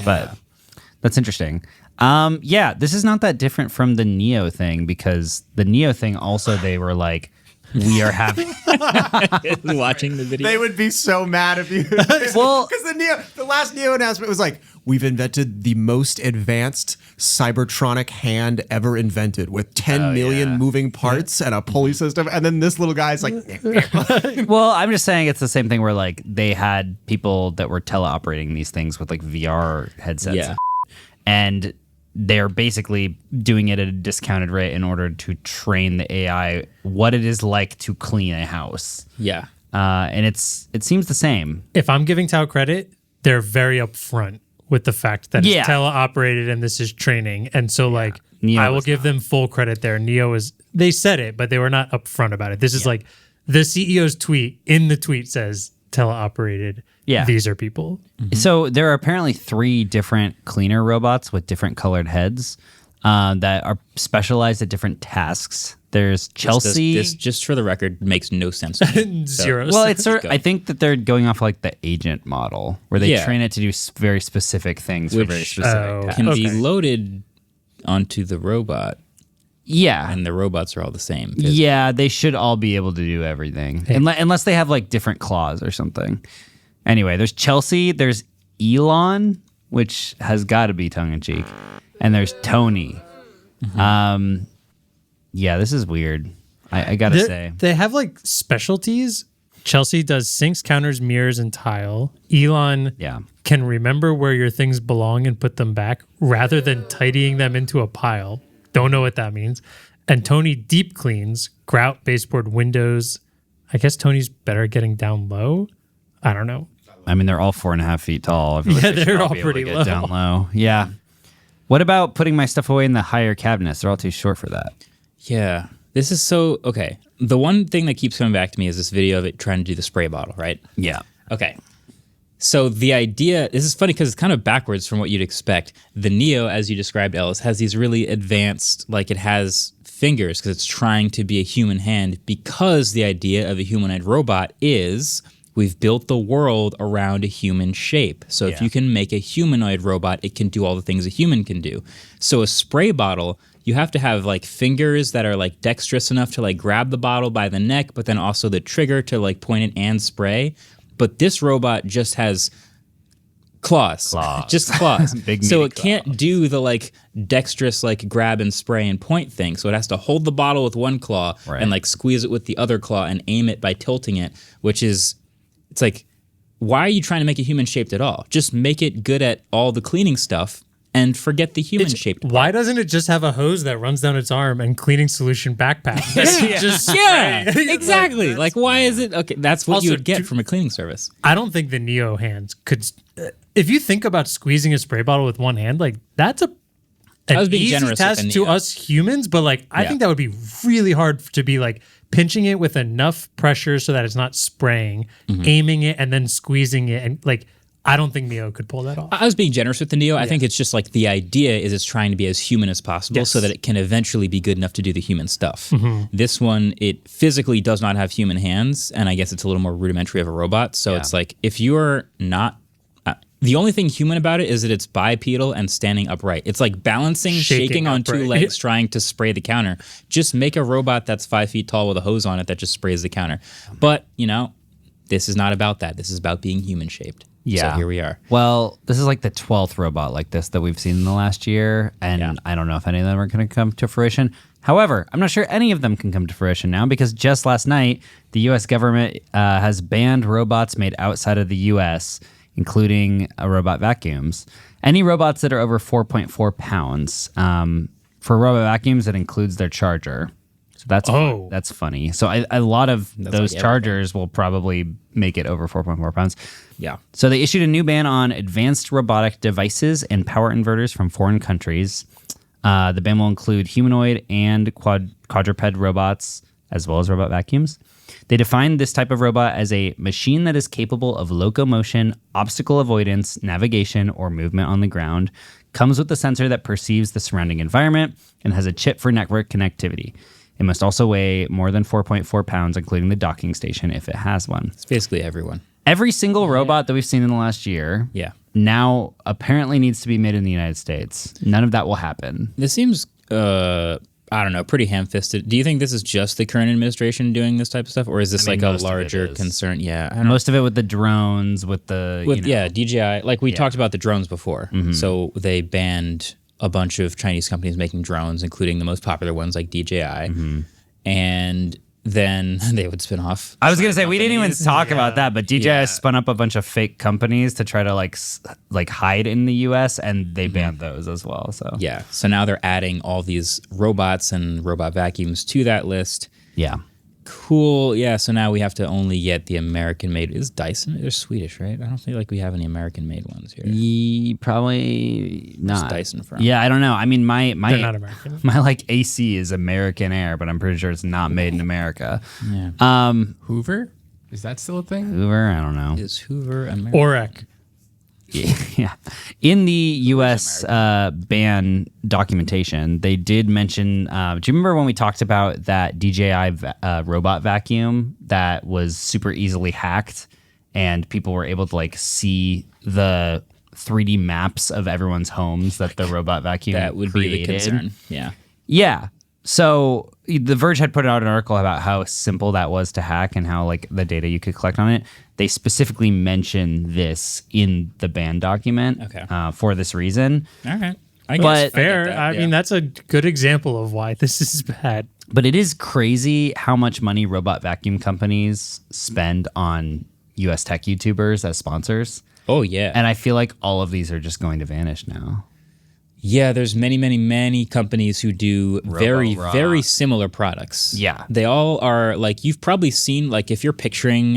But That's interesting. Yeah, this is not that different from the Neo thing, because the Neo thing also, they were like, we are having Watching the video. They would be so mad if you. Well- because the last Neo announcement was like, we've invented the most advanced Cybertronic hand ever invented with 10 million moving parts and a pulley system. And then this little guy's like, Well, I'm just saying it's the same thing where like they had people that were teleoperating these things with like VR headsets. Yeah. And they're basically doing it at a discounted rate in order to train the AI what it is like to clean a house. Yeah. And it seems the same. If I'm giving Tao credit, they're very upfront with the fact that Yeah. it's teleoperated and this is training. And so like Neo I will was give them full credit there. Neo they said it, but they were not upfront about it. This is like the CEO's tweet. In the tweet says teleoperated. Yeah. These are people. So there are apparently 3 different cleaner robots with different colored heads that are specialized at different tasks. There's Chelsea. This, just for the record, makes no sense to me. Zero. Well, it's I think that they're going off like the agent model, where they train it to do very specific things for very specific tasks. Can be loaded onto the robot, Yeah. and the robots are all the same. Yeah, they should all be able to do everything. Unless they have like different claws or something. Anyway, there's Chelsea, there's Elon, which has got to be tongue-in-cheek, and there's Tony. Yeah, this is weird. I gotta say. They have like specialties. Chelsea does sinks, counters, mirrors, and tile. Elon can remember where your things belong and put them back rather than tidying them into a pile. Don't know what that means. And Tony deep cleans, grout, baseboard, windows. I guess Tony's better at getting down low. I don't know. I mean, they're all 4.5 feet tall. I feel like they should they're all be able to pretty get low. down low. Yeah. What about putting my stuff away in the higher cabinets? They're all too short for that. Yeah. This is so... Okay. The one thing that keeps coming back to me is this video of it trying to do the spray bottle, right? Yeah. Okay. So the idea... This is funny because it's kind of backwards from what you'd expect. The Neo, as you described, Ellis, has these really advanced... Like, it has fingers because it's trying to be a human hand, because the idea of a humanoid robot is... We've built the world around a human shape. So if you can make a humanoid robot, it can do all the things a human can do. So a spray bottle, you have to have like fingers that are like dexterous enough to like grab the bottle by the neck, but then also the trigger to like point it and spray. But this robot just has claws. Just claws. Big so meaty it can't do the like dexterous like grab and spray and point thing. So it has to hold the bottle with one claw and like squeeze it with the other claw and aim it by tilting it, which is... It's like, why are you trying to make it human-shaped at all? Just make it good at all the cleaning stuff and forget the human-shaped part. Why doesn't it just have a hose that runs down its arm and cleaning solution backpack? Exactly. Like, why is it... Okay, that's what Also, you would get from a cleaning service. I don't think the Neo hands could... if you think about squeezing a spray bottle with one hand, like, that's an was being easy generous with task the to Neo. us humans, but, like, I think that would be really hard to be, like, pinching it with enough pressure so that it's not spraying, aiming it, and then squeezing it. And, like, I don't think Neo could pull that off. I was being generous with the Neo. I think it's just like the idea is it's trying to be as human as possible so that it can eventually be good enough to do the human stuff. This one, it physically does not have human hands, and I guess it's a little more rudimentary of a robot. So it's like, if you're not... the only thing human about it is that it's bipedal and standing upright. It's like balancing, shaking on two legs, trying to spray the counter. Just make a robot that's 5 feet tall with a hose on it that just sprays the counter. But, you know, this is not about that. This is about being human-shaped. Yeah. So here we are. Well, this is like the 12th robot like this that we've seen in the last year, and I don't know if any of them are going to come to fruition. However, I'm not sure any of them can come to fruition now, because just last night, the U.S. government has banned robots made outside of the U.S., including robot vacuums. Any robots that are over 4.4 pounds. For robot vacuums, it includes their charger. So that's funny. So a lot of those like chargers will probably make it over 4.4 pounds. Yeah. So they issued a new ban on advanced robotic devices and power inverters from foreign countries. The ban will include humanoid and quadruped robots, as well as robot vacuums. They define this type of robot as a machine that is capable of locomotion, obstacle avoidance, navigation, or movement on the ground, comes with a sensor that perceives the surrounding environment, and has a chip for network connectivity. It must also weigh more than 4.4 pounds, including the docking station if it has one. It's basically everyone. Every single robot that we've seen in the last year now apparently needs to be made in the United States. None of that will happen. This seems, I don't know, pretty ham-fisted. Do you think this is just the current administration doing this type of stuff, or is this like a larger concern? Yeah, I don't most of it with the drones, with the DJI. Like we talked about the drones before. So they banned a bunch of Chinese companies making drones, including the most popular ones like DJI, and then they would spin off. I was going to say, we didn't even talk about that, but DJI spun up a bunch of fake companies to try to like hide in the US, and they banned those as well. So so now they're adding all these robots and robot vacuums to that list. Yeah. Cool. Yeah. So now we have to only get the American made. Is Dyson? They're Swedish, right? I don't feel like we have any American made ones here. Probably not. Where's Dyson from? Yeah, I don't know. I mean, my They're not American. my like AC is American Air, but I'm pretty sure it's not made in America. Yeah. Hoover? Is that still a thing? Hoover, I don't know. Is Hoover American? Orek. Yeah. In the U.S. ban documentation, they did mention. Do you remember when we talked about that DJI robot vacuum that was super easily hacked, and people were able to like see the 3D maps of everyone's homes that the robot vacuum That would created? be the concern. Yeah. Yeah. So The Verge had put out an article about how simple that was to hack and how like the data you could collect on it. They specifically mention this in the ban document for this reason. All right. But fair. I mean, that's a good example of why this is bad. But it is crazy how much money robot vacuum companies spend on US tech YouTubers as sponsors. Oh, yeah. And I feel like all of these are just going to vanish now. Yeah, there's many companies who do very similar products. Yeah. They all are like, you've probably seen, like if you're picturing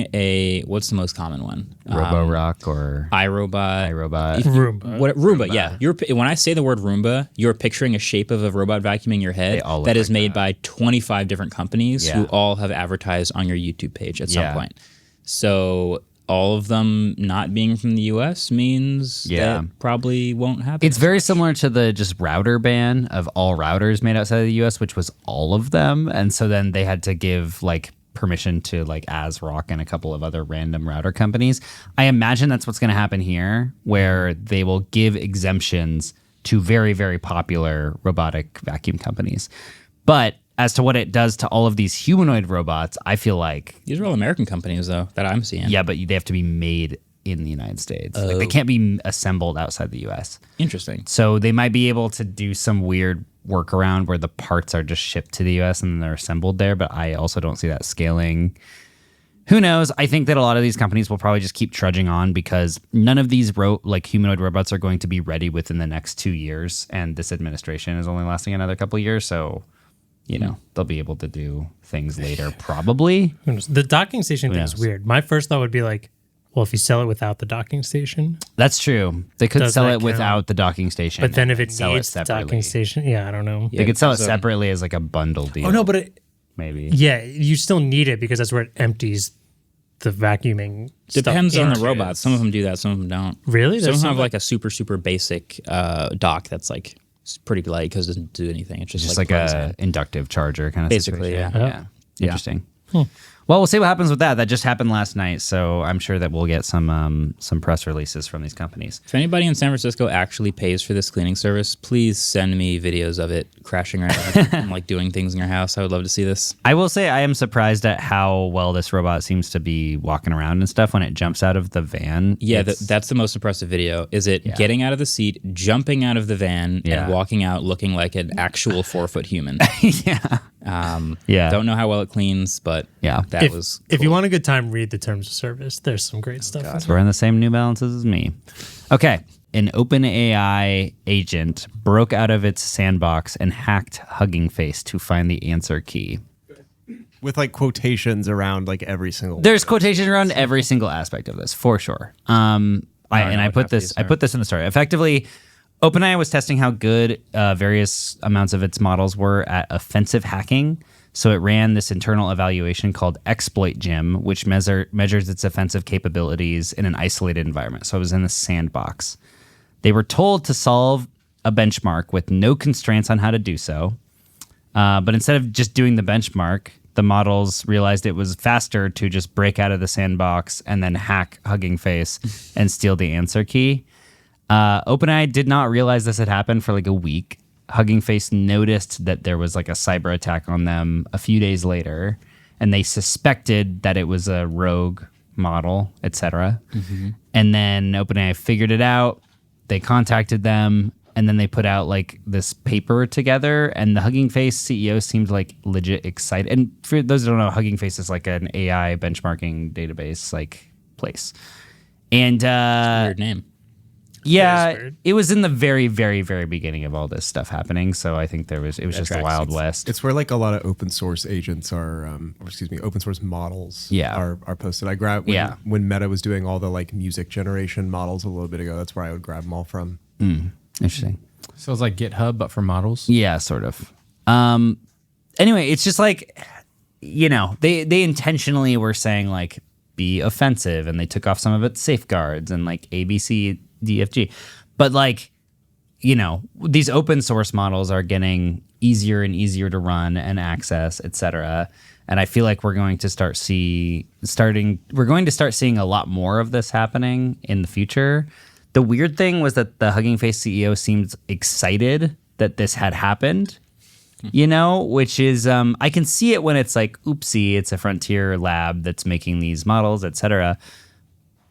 what's the most common one? Roborock or iRobot. Roomba. Roomba, yeah. When I say the word Roomba, you're picturing a shape of a robot vacuum in your head that is made by 25 different companies who all have advertised on your YouTube page at some point. So all of them not being from the U.S. means that probably won't happen. It's very similar to the just router ban of all routers made outside of the U.S., which was all of them. And so then they had to give like permission to like ASRock and a couple of other random router companies. I imagine that's what's going to happen here, where they will give exemptions to very, very popular robotic vacuum companies. But as to what it does to all of these humanoid robots, I feel like... These are all American companies, though, that I'm seeing. Yeah, but they have to be made in the United States. Like, they can't be assembled outside the U.S. Interesting. So they might be able to do some weird workaround where the parts are just shipped to the U.S. and then they're assembled there, but I also don't see that scaling. Who knows? I think that a lot of these companies will probably just keep trudging on because none of these humanoid robots are going to be ready within the next 2 years, and this administration is only lasting another couple of years, so... You know, they'll be able to do things later, probably. The docking station thing is weird. My first thought would be like, well, if you sell it without the docking station. That's true. They could sell it without the docking station. But then if it needs the docking station, I don't know. They could sell it separately as like a bundle deal. Oh, no, but maybe. Yeah, you still need it because that's where it empties the vacuuming Depends stuff on the robots. Some of them do that, some of them don't. Really? Some of them have like a super basic dock that's like it's pretty light because it doesn't do anything. It's just like a inductive charger kind of basically, situation. Interesting. Well, we'll see what happens with that. That just happened last night, so I'm sure that we'll get some press releases from these companies. If anybody in San Francisco actually pays for this cleaning service, please send me videos of it crashing around and like doing things in your house. I would love to see this. I will say I am surprised at how well this robot seems to be walking around and stuff when it jumps out of the van. Yeah, that's the most impressive video. Is it getting out of the seat, jumping out of the van, and walking out looking like an actual 4-foot human? Don't know how well it cleans, but that was cool. If you want a good time, read the terms of service. There's some great stuff. So wearing the same New Balances as me. Okay. An OpenAI agent broke out of its sandbox and hacked Hugging Face to find the answer key. With like quotations around like every single. There's quotations around every single aspect of this, for sure. I put this in the story. Effectively, OpenAI was testing how good various amounts of its models were at offensive hacking. So it ran this internal evaluation called Exploit Gym, which measures its offensive capabilities in an isolated environment. So it was in the sandbox. They were told to solve a benchmark with no constraints on how to do so. But instead of just doing the benchmark, the models realized it was faster to just break out of the sandbox and then hack Hugging Face and steal the answer key. OpenAI did not realize this had happened for like a week. Hugging Face noticed that there was like a cyber attack on them a few days later, and they suspected that it was a rogue model, etc. And then OpenAI figured it out. They contacted them, and then they put out like this paper together, and the Hugging Face CEO seemed like legit excited. And for those who don't know, Hugging Face is like an AI benchmarking database like place. And Weird name. yeah, it was in the very, very, very beginning of all this stuff happening. So I think it was just the Wild West. It's where like a lot of open source agents are, open source models are posted. I grabbed when Meta was doing all the like music generation models a little bit ago. That's where I would grab them all from. Interesting. So it's like GitHub, but for models? Yeah, sort of. Anyway, it's just like, they intentionally were saying like, be offensive, and they took off some of its safeguards and like ABC, DFG. But like, these open source models are getting easier and easier to run and access, etc. And I feel like we're going to start seeing a lot more of this happening in the future. The weird thing was that the Hugging Face CEO seemed excited that this had happened, which is, I can see it when it's like, oopsie, it's a frontier lab that's making these models, etc.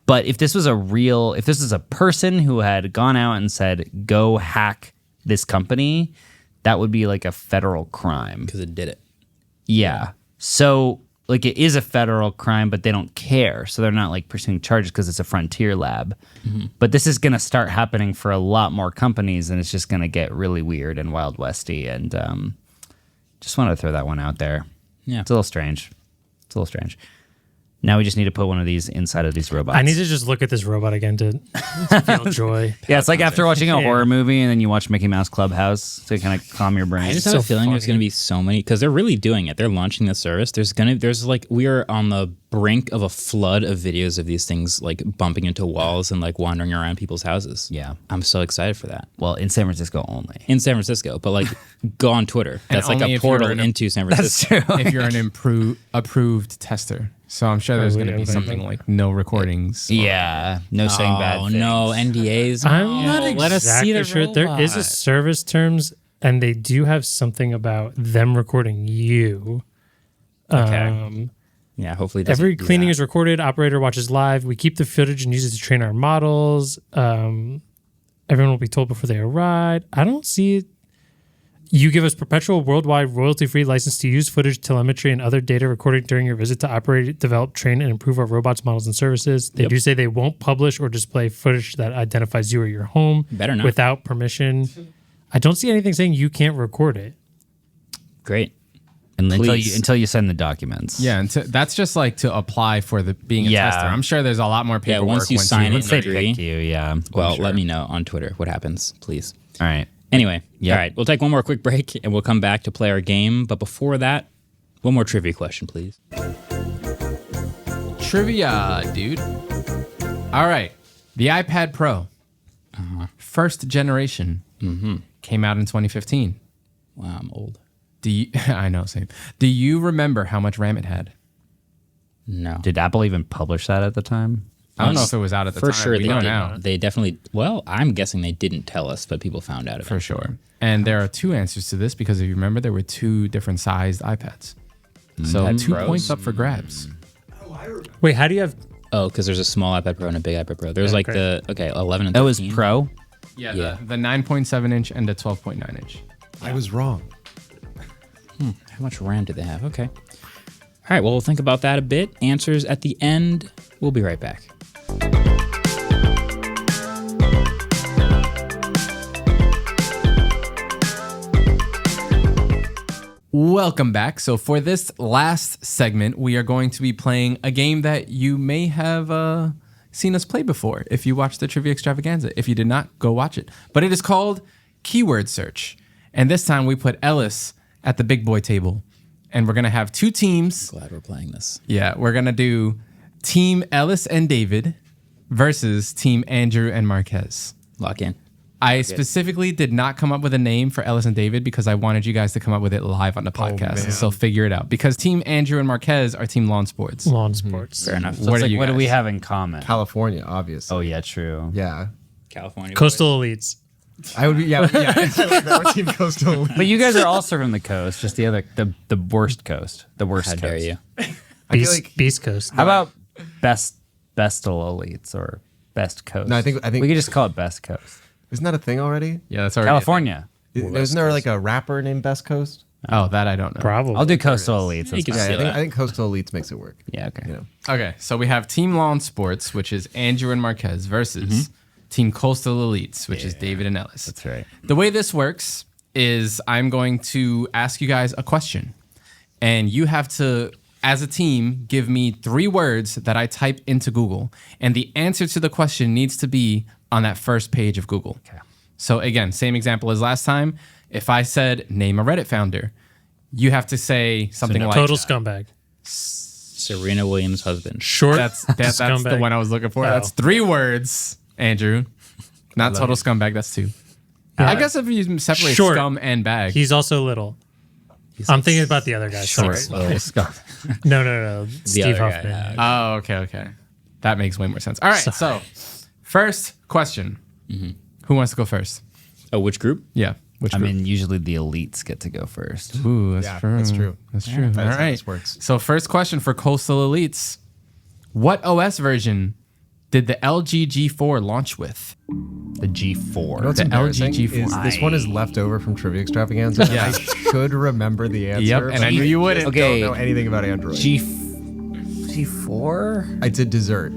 But if this was a person who had gone out and said, go hack this company, that would be like a federal crime. Because it did it. Yeah. So like it is a federal crime, but they don't care. So they're not like pursuing charges because it's a frontier lab. But this is going to start happening for a lot more companies, and it's just going to get really weird and Wild Westy. And just wanted to throw that one out there. Yeah. It's a little strange. Now we just need to put one of these inside of these robots. I need to just look at this robot again to feel joy. Yeah, it's like after watching a horror movie and then you watch Mickey Mouse Clubhouse to kind of calm your brain. I just have a feeling there's going to be so many, because they're really doing it. They're launching the service. We are on the brink of a flood of videos of these things like bumping into walls and like wandering around people's houses. Yeah. I'm so excited for that. Well, in San Francisco only. In San Francisco, but like go on Twitter. That's like a portal into San Francisco. That's true. If you're an approved tester. So I'm sure there's going to be something like no recordings. Yeah, no saying bad things. No NDAs. I'm not exactly let us see the sure. There is a service terms, and they do have something about them recording you. Okay. Yeah, hopefully it doesn't Every do cleaning that. is recorded. Operator watches live. We keep the footage and use it to train our models. Everyone will be told before they arrive. I don't see it. You give us perpetual worldwide royalty-free license to use footage, telemetry, and other data recorded during your visit to operate, develop, train, and improve our robots, models, and services. They do say they won't publish or display footage that identifies you or your home Better not. without permission. I don't see anything saying you can't record it. Great. And Please. until you send the documents. Yeah, and that's just like to apply for being a Yeah. tester. I'm sure there's a lot more paperwork. once you sign Once they agree. pick you, yeah. Well, let me know on Twitter what happens, please. All right. Anyway, Yep. all right, we'll take one more quick break and we'll come back to play our game. But before that, one more trivia question, please. Trivia, dude. All right. The iPad Pro, first generation, came out in 2015. Wow, I'm old. I know, same. Do you remember how much RAM it had? No. Did Apple even publish that at the time? I don't know if it was out at the For time. sure, We they know did. now. They definitely. Well, I'm guessing they didn't tell us, but people found out. For sure. And there are two answers to this because if you remember, there were two different sized iPads. So iPad 2 Pros. points up for grabs. Wait, how do you have... Oh, because there's a small iPad Pro and a big iPad Pro. There's like great. 11 and 13. That was Pro? Yeah, Yeah. the 9.7 inch and the 12.9 inch. I was wrong. How much RAM do they have? Okay. All right, well, we'll think about that a bit. Answers at the end. We'll be right back. Welcome back. So for this last segment, we are going to be playing a game that you may have seen us play before if you watched the Trivia Extravaganza. If you did not, go watch it. But it is called Keyword Search. And this time we put Ellis at the big boy table. And we're going to have two teams. Glad we're playing this. Yeah, we're going to do Team Ellis and David versus Team Andrew and Marques. Lock in. I specifically did not come up with a name for Ellis and David because I wanted you guys to come up with it live on the podcast. man. So figure it out. Because Team Andrew and Marquez are Team Lawn Sports. Lawn sports. Fair enough. So What it's are like, you what do we guys? have in common? California, obviously. Oh yeah, true. Yeah. California. Coastal elites. I would be, yeah. We're Team Coastal. But you guys are also from the coast, just the other, the worst coast, the worst How coast. dare you? I feel Beast, like, Beast Coast. How about bestal elites or best coast? No, I think we could just call it best coast. isn't that a thing already? Yeah, that's already California. Isn't there like a rapper named Best Coast? Oh, that I don't know. Probably. I'll do coastal elites. You That's can fine. say I that. think Coastal Elites makes it work. Yeah, okay. You know. Okay, so we have Team Lawn Sports, which is Andrew and Marquez, versus Team Coastal Elites, which is David and Ellis. That's right. The way this works is I'm going to ask you guys a question, and you have to, as a team, give me 3 words that I type into Google, and the answer to the question needs to be on that first page of Google. Okay. So again, same example as last time. If I said name a Reddit founder, you have to say something like Total scumbag. Serena Williams' husband. Short. that's the scumbag. one I was looking for. Oh. That's 3 words, Andrew. Not total scumbag. That's 2. I guess if you separate Short. scum and bag. He's also little. I'm thinking about the other guy. Short. Sorry. No. Steve other guy, Huffman. Oh, okay. That makes way more sense. All right, so first question. Who wants to go first? Oh, which group? Yeah. Which I group? mean, usually the elites get to go first. Ooh, that's Yeah, true. that's true. That's true. That's All how right. this works. So first question for Coastal Elites. What OS version did the LG G4 launch with? The G4. What's The embarrassing LG G4. is this one is left over from Trivia Extravaganza. Yeah. I should remember the answer. Yep, and I knew you wouldn't. Okay. Don't know anything about Android. G4? I did dessert.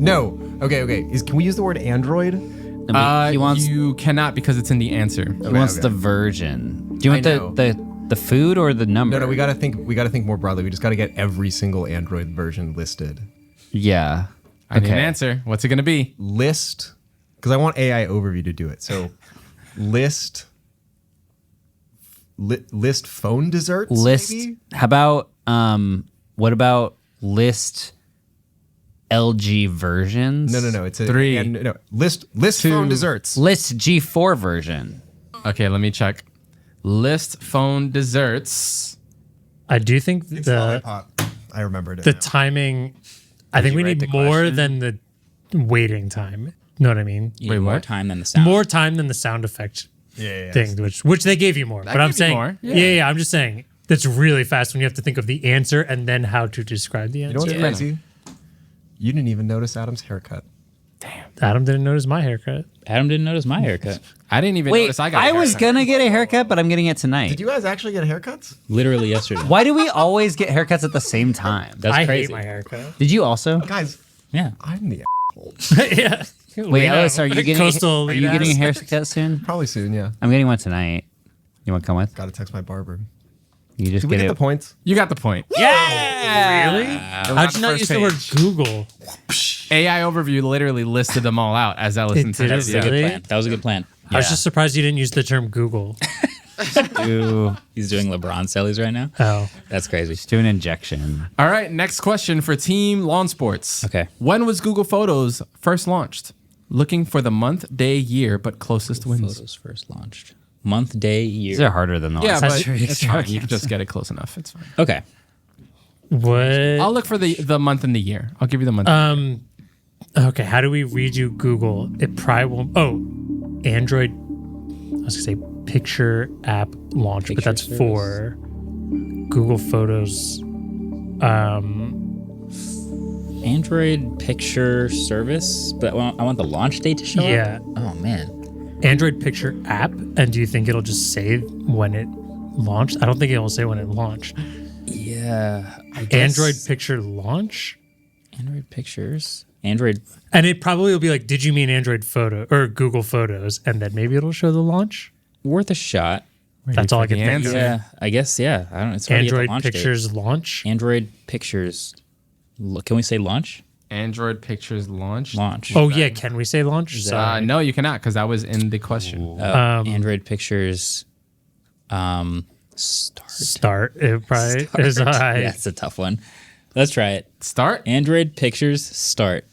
No. Okay. Can we use the word Android? He wants You cannot because it's in the answer. he wants okay. the version. Do you want I know. the food or the number? No. We gotta think more broadly. We just gotta get every single Android version listed. Yeah. I need an answer. What's it going to be? List, because I want AI overview to do it. So, list phone desserts. List. Maybe? How about what about list LG versions? No. It's a 3. List 2. phone desserts. List G4 version. Okay, let me check. List phone desserts. I do think Lollipop. I remembered it. the now. timing. I think we write need the more question? than the waiting time. Know what I mean? You Wait, need more what? time than the sound. More time than the sound effect Yeah. thing, which they gave you more. But I'm gave you saying, more, yeah. yeah. I'm just saying that's really fast when you have to think of the answer and then how to describe the You know answer. what's crazy? You didn't even notice Adam's haircut. Adam didn't notice my haircut. Adam didn't notice my haircut. I didn't even Wait, notice I got I a was haircut. gonna get a haircut, but I'm getting it tonight. Did you guys actually get haircuts? Literally yesterday. Why do we always get haircuts at the same time? That's I crazy. hate my haircut. Did you also? Guys, Yeah. I'm the Yeah. Wait, Ellis, are you getting Coastal are you getting a elite haircut soon? probably soon. Yeah. I'm getting one tonight. You want to come with? Got to text my barber. You just Did we get get it. the points? You got the point. Really? How'd you not first use the word page. Google? AI overview literally listed them all out as Ellis It intended. did. That's a good Really? plan. That was a good plan. I was just surprised you didn't use the term Google. Ooh, He's doing LeBron sellies right now. Oh, That's crazy. do an injection. All right, next question for Team Lawn Sports. Okay. When was Google Photos first launched? Looking for the month, day, year, but closest wins. Photos first launched. Month, day, year. These are harder than the Yeah, last. but That's true. it's fine. You can just get it close enough. It's fine. Okay. what? I'll look for the month and the year. I'll give you the month. Okay, how do we read you Google? It probably won't. Oh, Android. I was gonna say picture app launch, but that's Picture for Google Photos. Android picture service, but I want the launch date to show Yeah. up. Oh man. Android picture app, and do you think it'll just say when it launched? I don't think it will say when it launched. Yeah. I guess Android picture launch, Android pictures. Android. and it probably will be like, did you mean Android photo or Google Photos? And then maybe it'll show the launch. Worth a shot. That's all I for can the think of. answer. Yeah. I guess. Yeah. I don't know. It's hard to get the Android launch date. pictures launch. Android pictures. Look, can we say launch? Android Pictures launch. Launch. Oh yeah, can we say launch? No, you cannot because that was in the question. Android pictures. Start. Start. It probably is high. Yeah, it's a tough one. Let's try it. Start. Android pictures start.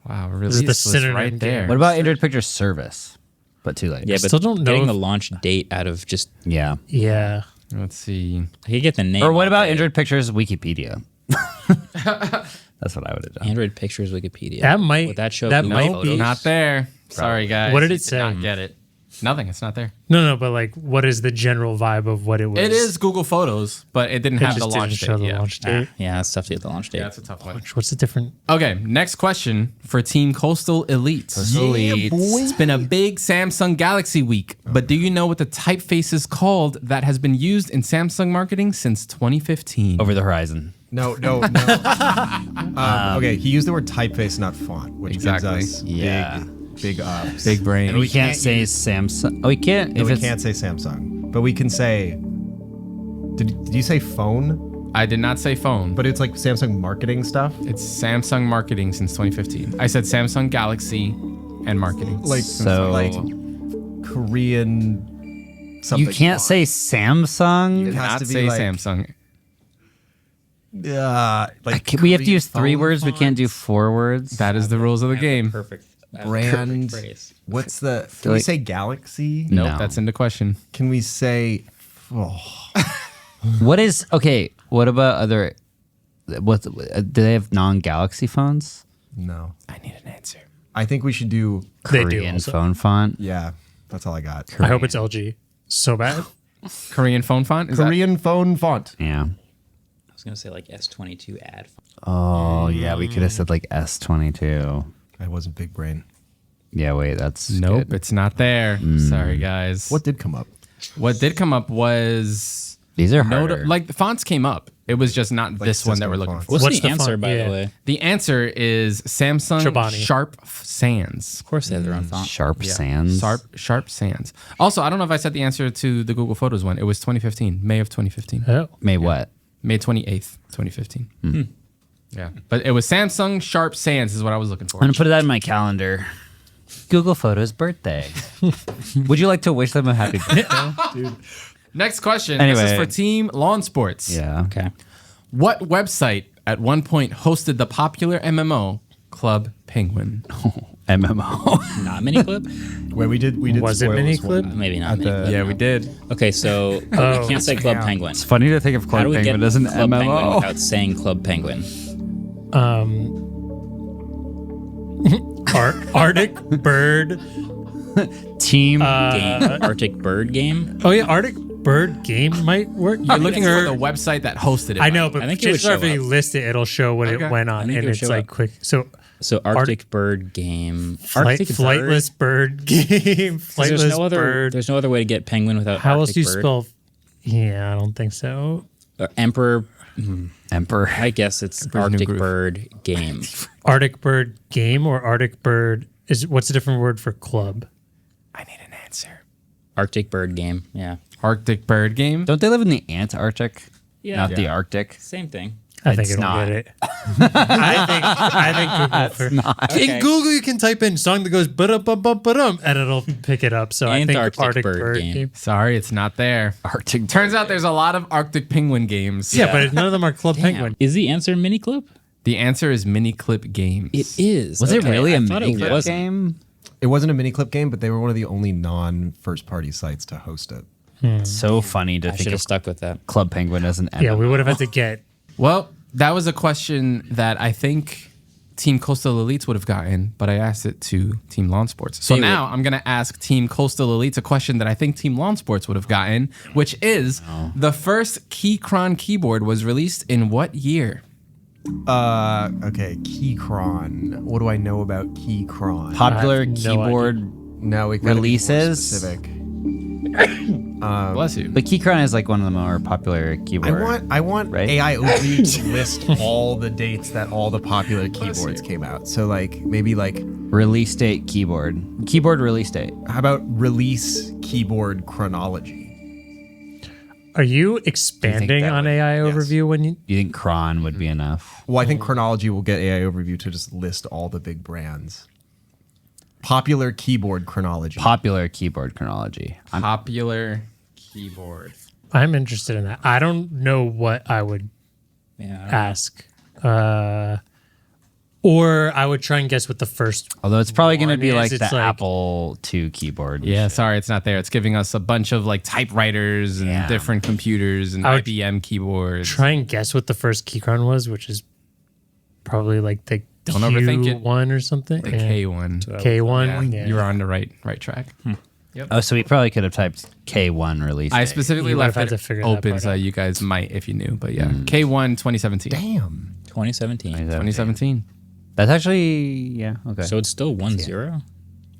Wow, is release the was synonym right game. there. What about Android Picture Service? But too late. Yeah, but still don't know getting if- the launch date out of just Yeah. Yeah. Let's see. I could get the name. Or what all about day. Android Pictures Wikipedia? That's what I would have done. Android Pictures Wikipedia? That might- Would that show that Google might Photos? be- Not there. Sorry, guys. What did You it say? Not get it. Nothing. It's not there. No, but like, what is the general vibe of what it was? It is Google Photos, but it didn't It have the just didn't launch show date. the Yeah. launch date. Yeah, that's tough to get the launch date. Yeah, that's a tough one. What's the different? Okay, next question for Team Coastal Elite. It's been a big Samsung Galaxy week, but do you know what the typeface is called that has been used in Samsung marketing since 2015? Over the horizon. No. Okay, he used the word typeface, not font, which Exactly. gives us Yeah. big ups. Big brain. And we can't say Samsung. Oh, we can't. No, If we it's can't say Samsung, but we can say. Did you say phone? I did not say phone, but But it's like Samsung marketing stuff. it's Samsung marketing since 2015. I said Samsung Galaxy and marketing. Like So- like Korean. Something you can't font. say Samsung. It has not to be say like- Samsung. Like We have to Korean use 3 phone words. We can't do fonts. 4 words. That is the rules of the game. Perfect. Brand. Phrase. What's the? Can we Like- say Galaxy? Nope, No. that's in the question. Can we say? Oh, What is okay? What about other? What do they have non-Galaxy phones? no. I need an answer. I think we should do. They do Korean also. phone font. Yeah, that's all I got. I hope it's LG. So bad. Korean phone font? Is that- Korean phone font. Yeah. I was gonna say like S22 ad. Oh yeah, we could have said like S22. I wasn't big brain. Yeah, wait, that's Nope, good. it's not there. Sorry, guys. What did come up? What did come up was These are harder. like the fonts came up. It was just not this one that Cisco we're looking fonts. for. What's, What's the the answer, font? by Yeah. the way? Of The answer is Samsung Chobani. Sharp Sans. course, they have their own font. Sharp Sans. Sharp Sans. Also, I don't know if I said the answer to the Google Photos one. It was 2015, May of 2015. Oh. May what? May 28th, 2015. Yeah. But it was Samsung Sharp Sans is what I was looking for. I'm gonna put that in my calendar. Google Photos birthday. Would you like to wish them a happy birthday? Next question. Anyway. This is for Team Lawn Sports. Yeah. Okay. What website at one point hosted the popular MMO Club Penguin? MMO. Not Miniclip? Wait, we did. Was it spoil this Miniclip? one. Maybe not At the- Miniclip. Yeah, no. we did. Okay, so we can't say Club Penguin. It's funny to think of How Club do we Penguin get as an Club Penguin MMO. without saying Club Penguin? Arctic Bird. Team. Game, Arctic Bird game. Oh yeah, Arctic Bird game might work. You're looking for the website that hosted it. I know, but I think it would chances are if show you up. list it, it'll show what Okay. it went I on, think it and would it's show like up. quick. So So Arctic Bird game. Arctic flightless bird game. 'Cause Flightless Bird. There's no other way to get penguin without How else Arctic do you Bird. spell? Yeah, I don't think so. Emperor? Emperor. I guess it's Emperor's New Arctic Groove. Bird game. Arctic Bird game or Arctic Bird is what's a different word for club? I need an answer. Arctic Bird game. Yeah. Arctic Bird Game. Don't they live in the Antarctic? Yeah. Not the Arctic. Same thing. I think It's it'll not. get it. I think Google. Okay. In Google, you can type in song that goes ba-da-ba-ba-ba-dum, and it'll pick it up. So I think Antarctic Arctic Bird Bird game. game. Sorry, it's not there. Arctic. Turns out there's a lot of Arctic Penguin games. Yeah, but none of them are Club Penguin. Is the answer Miniclip? The answer is Mini Clip Games. It is. Was it Okay, really I a thought it mini clip wasn't. game? It wasn't a mini clip game, but they were one of the only non-first party sites to host it. It's so funny to I think should of have stuck with that. Club Penguin as an MMO. Yeah, we would have had to get. Well, that was a question that I think Team Coastal Elites would have gotten, but I asked it to Team Lawn Sports. So They now would- I'm going to ask Team Coastal Elites a question that I think Team Lawn Sports would have gotten, which is the first Keychron keyboard was released in what year? Okay, Keychron. What do I know about Keychron? Popular I have no keyboard. No, we gotta be more Releases? specific. Bless you. But Keychron is like one of the more popular keyboard. I want Right? AI overview to list all the dates that all the popular keyboards came out. So like maybe like Release date keyboard. Keyboard release date. how about release keyboard chronology? Are you expanding that on way? AI Yes. overview when you? Do you think cron would be enough? Well, I think chronology will get AI overview to just list all the big brands. Popular keyboard chronology. Popular keyboard chronology. Popular keyboard. I'm interested in that. I don't know what I would Yeah. ask. Or I would try and guess what the first. Although it's probably going to One be is, like it's the like- Apple II keyboard. Yeah, sorry, it's not there. It's giving us a bunch of like typewriters and different computers and I would IBM keyboards. Try and guess what the first keychron was, which is probably like the Don't overthink it. Q1 or something. The Yeah. K1. K1. Yeah, Yeah. you were on the right track. Oh, so we probably could have typed K1 release. I date. specifically You left would've had it to figure that open part so out. you guys might if you knew. But yeah, K1 2017. Damn. 2017. 2017. That's actually, yeah, okay. So it's still 1-0.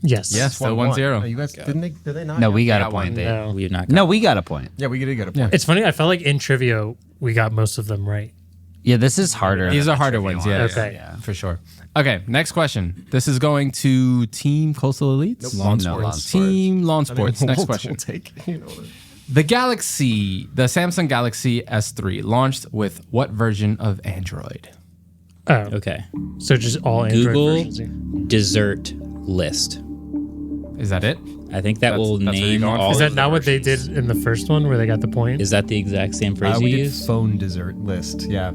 Yes. Yes, still 1-0. Oh, you guys did they not? no, we got a got one. point. No. We have not. No, we got a point. Yeah, we did get a point. Yeah. It's funny. I felt like in trivia we got most of them right. Yeah, this is harder. These than are the harder trivia ones. Yeah, Okay. yeah, for sure. Okay, next question. This is going to Team Coastal Elites. Lawn No, sports. lawn sports. Team Lawn Sports. Next We'll question. take, you know, The Samsung Galaxy S3 launched with what version of Android? Oh, Okay. so just all Android Google versions. here. dessert list. Is that it? I think that will that's what you're name going for? all. Is of that the not what they versions. did in the first one where they got the point? Is that the exact same phrase we you did used? phone dessert list. Yeah,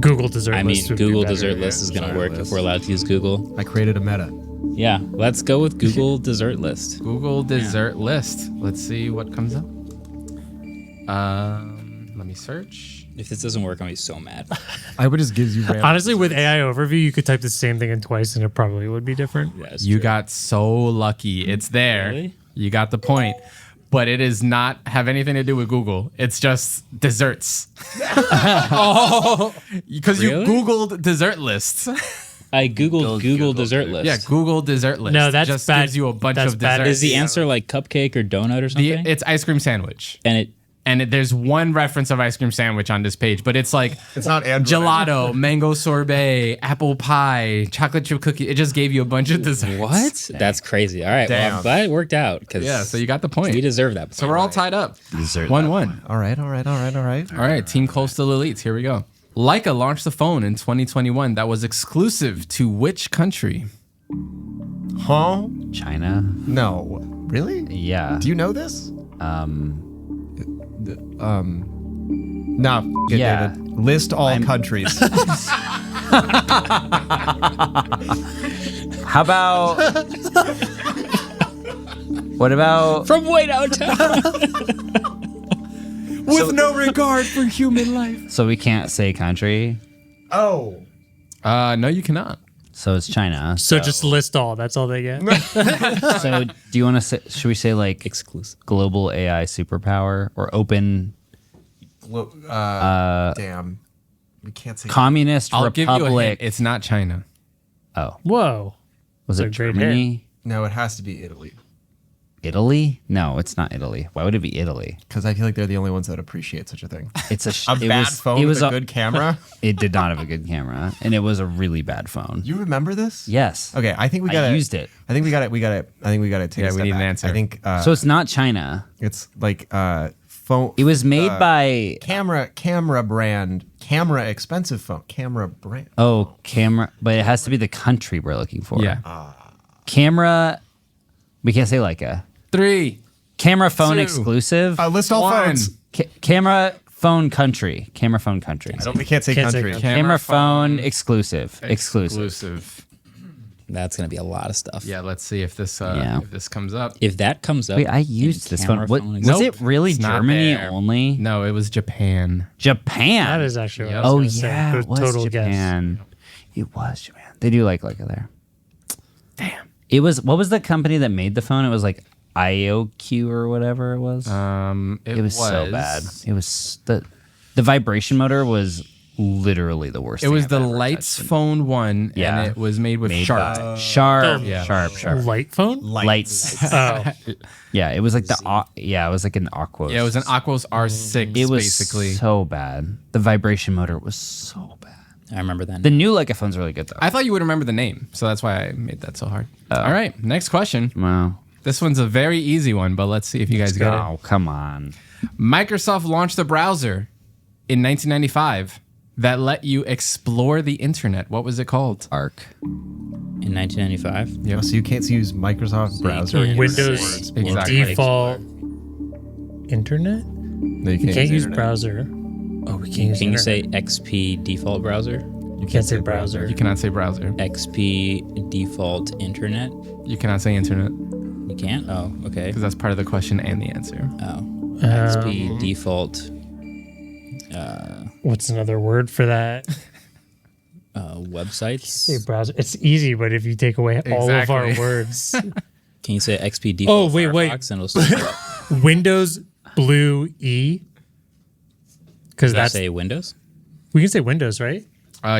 Google dessert I mean, list would be Google better, dessert yeah. list is going to Dessert work list. if we're allowed to use Google. I created a meta. Yeah, let's go with Google dessert list. Google dessert list. Let's see what comes up. Let me search. If this doesn't work, I'm gonna be so mad. I would just gives you random. Honestly, with AI overview, you could type the same thing in twice and it probably would be different. You got so lucky. It's there. Really? You got the point. But it does not have anything to do with Google. It's just desserts. Because Really? you Googled dessert lists. I googled Google dessert list. Yeah, Google dessert list. No, that's just bad. gives you a bunch That's of bad. desserts. Is the answer like cupcake or donut or something? It's ice cream sandwich. and There's one reference of ice cream sandwich on this page, but it's like It's not Android. gelato, mango sorbet, apple pie, chocolate chip cookie. It just gave you a bunch of desserts. what? That's crazy. All right, well, Damn. I'm glad it worked out because Yeah, so you got the point. we deserve that. So we're all tied up. Dessert 1-1. All right. All right, Team Coastal Elites, here we go. Leica launched a phone in 2021 that was exclusive to which country? Huh? China. No. Really? Yeah. Do you know this? Nah. F- it, Yeah. David. List all countries. How about? What about? From way downtown. With no regard for human life. So we can't say country. Oh. No, you cannot. So it's China. So just list all. That's all they get. So do you want to say? Should we say like Exclusive. global AI superpower or open Damn. We can't say. communist I'll give you a hint. republic? It's not China. Oh, Whoa. was it That's a great Germany? No, it has to be Italy. Italy? No, it's not Italy. Why would it be Italy? Because I feel like they're the only ones that appreciate such a thing. It's a A bad phone It with was a good camera. It did not have a good camera, and it was a really bad phone. You remember this? Yes. Okay, I think we got I used it. I think we got it. I think we got to take. Yeah, a we step need an back. answer. I think So it's not China. it's like phone. It was made by camera expensive phone camera brand. camera, but it has to be the country we're looking for. Yeah. Camera. We can't say Leica. 3. Camera phone 2. exclusive. List all 1. phones. Camera phone country. Camera phone country. We can't say Can't say country. country. Camera phone exclusive. Exclusive. Exclusive. That's gonna be a lot of stuff. Yeah, let's see if this Yeah. if this comes up. If that comes up, Wait, I used in this phone. camera What, phone was Nope, it really it's not Germany there. only? No, it was Japan. Japan. That is actually what I Oh was gonna yeah, say. it was Total guess. Japan. It was Japan. They do like Leica there. Damn. It was. What was the company that made the phone? It was like IOQ or whatever it was. It it was so bad. It was the vibration motor was literally the worst. It thing was I've the ever Lights touched. Phone 1, Yeah. and it was made with Made Sharp. by Sharp. Yeah. Sharp. Light phone? Lights. Oh. Yeah, it was like it was like an Aquos. Yeah, it was an Aquos R6, It was basically. so bad. The vibration motor was so bad. I remember that. The new Leica phone's really good though. I thought you would remember the name, so that's why I made that so hard. All right, next question. Wow. This one's a very easy one, but let's see if you guys get it. Oh, come on. Microsoft launched a browser in 1995 that let you explore the internet. What was it called? Arc. in 1995. Yep. So you can't use Microsoft browser. In in Windows Exactly. default internet? No, you You can't use internet. browser. Oh, we can't use Can you say internet. XP default browser? You can't say browser. You cannot say browser. XP default internet. You cannot say internet You can't? Oh, okay. because that's part of the question and the answer. Oh. XP default What's another word for that? websites. Say browser. It's easy, but if you take away all of our Exactly. words, Can you say XP default wait. Firefox and it'll still show up? Windows Blue E. Because Does that that's say Windows? we can say Windows, right?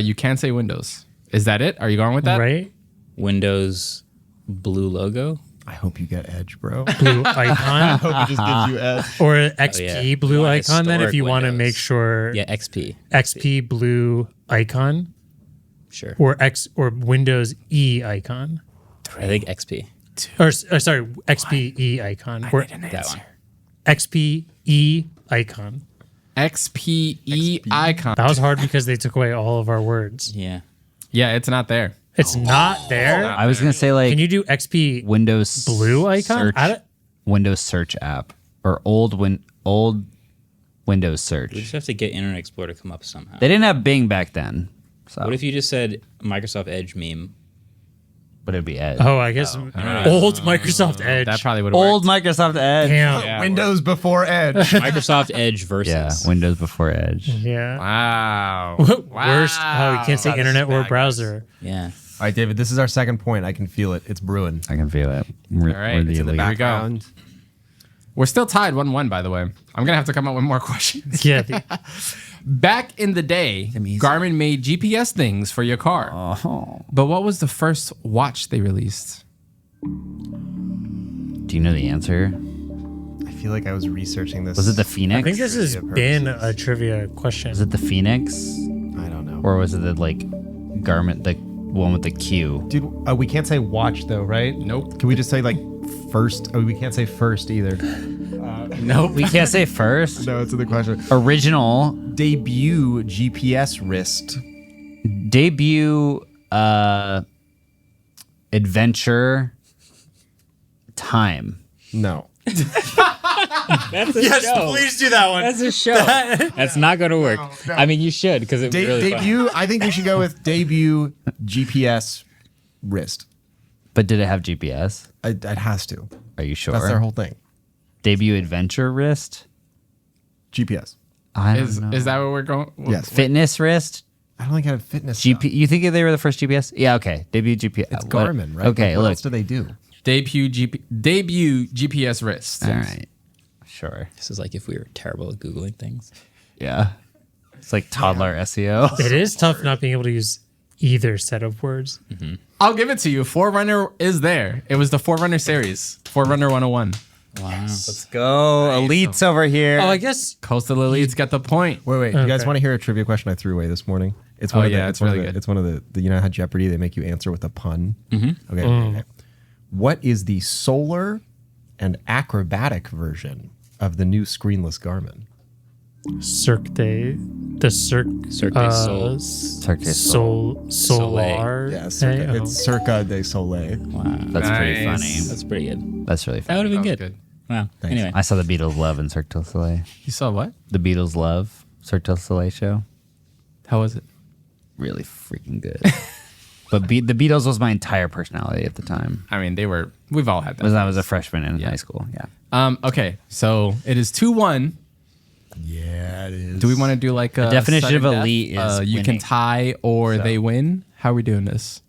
You can say Windows. Is that it? Are you going with that? Right. Windows blue logo? I hope you get Edge, bro. Blue icon Hope it just gives you Edge. or XP yeah. blue You want icon. Then, if historic you want to Windows. make sure Yeah, XP. XP blue icon Sure. or Windows E icon. I think XP. Or sorry, XP E icon or That one. XP E icon. XPE icon. That was hard because they took away all of our words. Yeah. Yeah, it's not there. It's not there. I was gonna say like Can you do XP Windows blue icon? search, Windows search app or old Windows search. We just have to get Internet Explorer to come up somehow. They didn't have Bing back then, so What if you just said Microsoft Edge meme? but it'd be Edge. Oh, I guess old Microsoft Edge. That probably would have Old Microsoft Edge. Damn. Windows before Edge. Microsoft Edge versus. Yeah, Windows before Edge. Yeah. Wow. Worst. Oh, you can't say That is internet or bad, browser. Yeah. All right, David, this is our second point. I can feel it. It's brewing. I can feel it. All right, it's in the elite. back. we go. Background. We're still tied 1-1, by the way. I'm going to have to come up with more questions. Yeah. Back in the day, Garmin made GPS things for your car. But what was the first watch they released? Do you know the answer? I feel like I was reaching this. Was it the I Phoenix? think this has Trivia been purposes. a trivia question. Was it the Phoenix, I don't know. or was it the like Garmin, the one with the Q? Dude, we can't say watch though, right? Nope. Can we just say like first? Oh, we can't say first either. Nope. We can't say first. No, it's in the question. Original Debut GPS wrist. debut adventure time. No. That's a show. Please do that one. That's a show. That's not going to work. I mean, you should because it's really fun. Debut. I think we should go with debut GPS wrist. But did it have GPS? It has to. Are you sure? That's their whole thing. Debut adventure wrist? GPS. I don't know. Is that what we're going? Yes. Fitness wrist? I don't think I have fitness. GP? You think they were the first GPS? Yeah, okay. Debut GPS. It's What- Garmin, right? Okay, What look. else do they do? Debut GPS wrist. All right. Sure. This is like if we were terrible at Googling things. Yeah. It's like toddler SEO. It is tough not being able to use either set of words. I'll give it to you. Forerunner is there. It was the Forerunner series. Forerunner 101. Wow. Let's go. Elites over here. Oh, I guess Coastal Elites get the point. Wait. You guys Okay. want to hear a trivia question I threw away this morning? It's Oh, one of yeah, the, it's one of really the- good. It's one of the you know how Jeopardy they make you answer with a pun. Mm-hmm. Okay. What is the solar and acrobatic version of the new screenless Garmin? Cirque the Cirque Cirque du Soleil. Cirque du Soleil. Solar. Yeah, Circa, Hey, it's Circa de Soleil. Wow. That's pretty Nice. funny. That's pretty good. That's really That funny. would have been That good. was Wow. Thanks. Anyway. I saw the Beatles Love in Cirque du Soleil. You saw what? The Beatles Love Cirque du Soleil show. How was it? Really freaking good. But the Beatles was my entire personality at the time. I mean, we've all had that. I was a freshman in high school. Yeah. Okay, so it is 2-1. Yeah, it is. Do we want to do like a definition sudden of death? elite is you can winning. tie or they win? How are we doing this?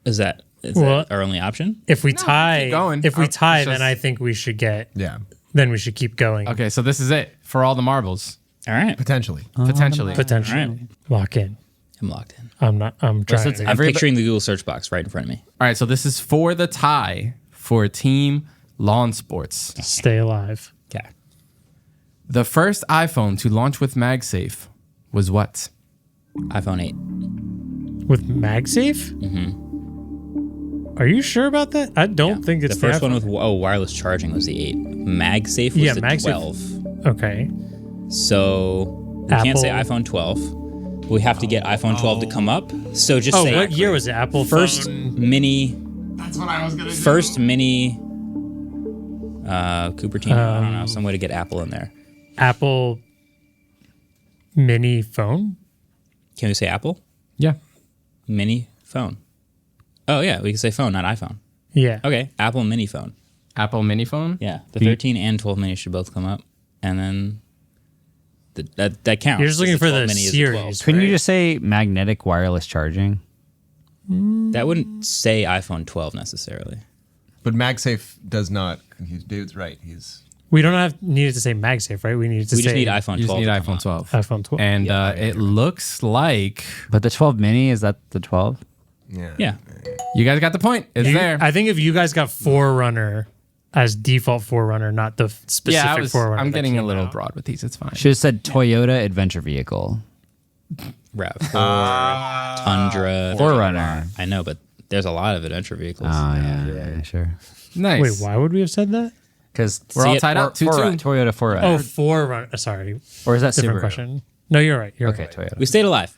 Is that Well- our only option? If we tie, keep going. if we It's tie, just- then I think we should get. Yeah, Then we should keep going. Okay, so this is it for all the marbles, All right. potentially. potentially. Potentially All right. lock in. I'm locked in. I'm not. I'm trying. it's I'm Everybody- picturing the Google search box right in front of me. All right, so this is for the tie for Team Lawn Sports. Stay alive. Okay. The first iPhone to launch with MagSafe was what? iPhone 8. With MagSafe? Mm-hmm. Are you sure about that? I don't think it's The first one iPhone. with wireless charging was the 8. MagSafe was Yeah, the MagSafe. 12. Okay. So we can't say Apple- iPhone 12. We have to get iPhone 12 to come up. So just Oh, say what year was it? Apple first phone? mini. That's what I was gonna First mini. Cupertino. I don't know. Some way to get Apple in there. Apple mini phone? Can we say Apple? Yeah. Mini phone. Oh yeah, we can say phone, not iPhone. Yeah. Okay, Apple Mini phone. Apple Mini phone. Yeah, the 13 and 12 mini should both come up, and then that counts. You're just looking for the 12 mini is a 12. series. Couldn't you right? just say magnetic wireless charging? That wouldn't say iPhone 12 necessarily. But MagSafe does not. Dude's right. We don't needed to say MagSafe, right? We needed to We say just need iPhone 12. You just need to come iPhone up. 12. iPhone 12. And it looks like But the 12 mini, is that the 12? Yeah. you guys got the point. It's there. I think if you guys got Forerunner as default Forerunner, not the specific Forerunner. I'm that getting a came little out. broad with these. It's fine. Should have said Toyota adventure vehicle. RAV4, Tundra. Forerunner. I know, but there's a lot of adventure vehicles. Oh, yeah, sure. Nice. Wait, why would we have said that? Because We're all tied up. 2-2. Toyota Forerunner. Oh, Forerunner. Sorry, Or is that different Subaru? question. No, you're right. You're Okay, right. Toyota. We stayed alive.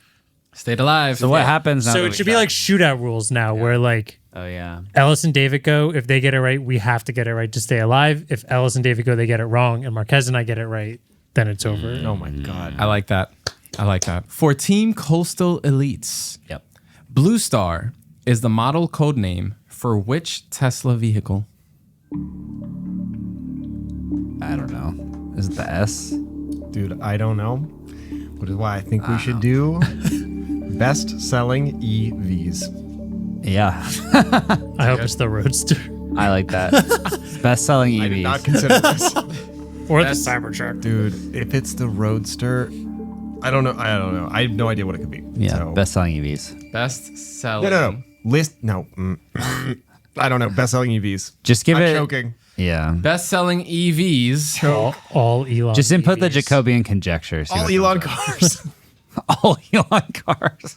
Stayed alive. So what happens now? So that it we should be tried? like shootout rules now, where like Oh, yeah. Ellis and David go. If they get it right, we have to get it right to stay alive. If Ellis and David go, they get it wrong, and Marques and I get it right, then it's over. Oh my God. I like that. For Team Coastal Elites, Yep. Blue Star is the model code name for which Tesla vehicle? I don't know. Is it the S? Dude, I don't know. Which is why I think we should do best-selling EVs. Yeah. I hope it's the Roadster I like that. Best-selling EVs. I did not consider this. or the Cybertruck. Dude, if it's the Roadster, I don't know. I have no idea what it could be. Yeah, So- best-selling EVs. Best selling. No. I don't know. Best-selling EVs. Just give I'm it. choking. Yeah. Best selling EVs. All Elon. Just input the EVs. Jacobian conjecture. see All what Elon comes cars. up. All Elon cars.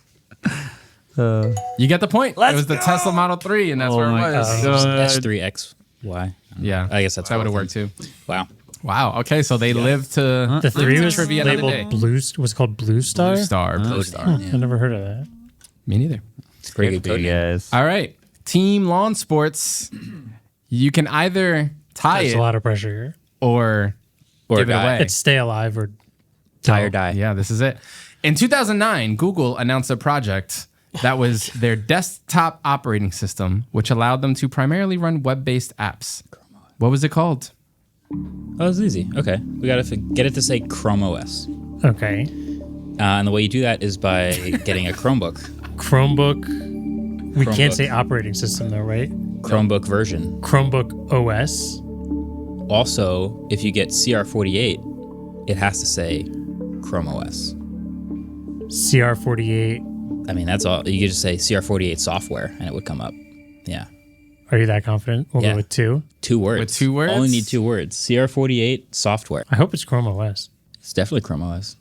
You get the point. It was the Tesla Model 3, and that's where it my was. S3XY. Yeah. I guess that's that would have all worked too. Wow. Wow. Okay, so they lived to The 3 was trivia another day. labeled Blue. Was it called Blue Star? Blue Star. Blue Star. I never heard of that. Me neither. It's a pretty good code You name. guys. All right. Team Lawn Sports. You can either tie There's it a lot of pressure here. or give it die. away. It's stay alive or Tie or die. Yeah, this is it. In 2009, Google announced a project that was their desktop operating system, which allowed them to primarily run web-based apps. What was it called? Oh, it's easy. Okay. We got to get it to say Chrome OS. okay. And the way you do that is by getting a Chromebook. Chromebook. We can't Chromebook. say operating system though, right? Chromebook version. Chromebook OS. Also, if you get CR48, it has to say Chrome OS. CR48. I mean, that's all. You could just say CR48 software and it would come up. Yeah. Are you that confident? We'll Yeah. go with 2. 2 words. With 2 words? Only need 2 words. CR48 software. I hope it's Chrome OS. It's definitely Chrome OS.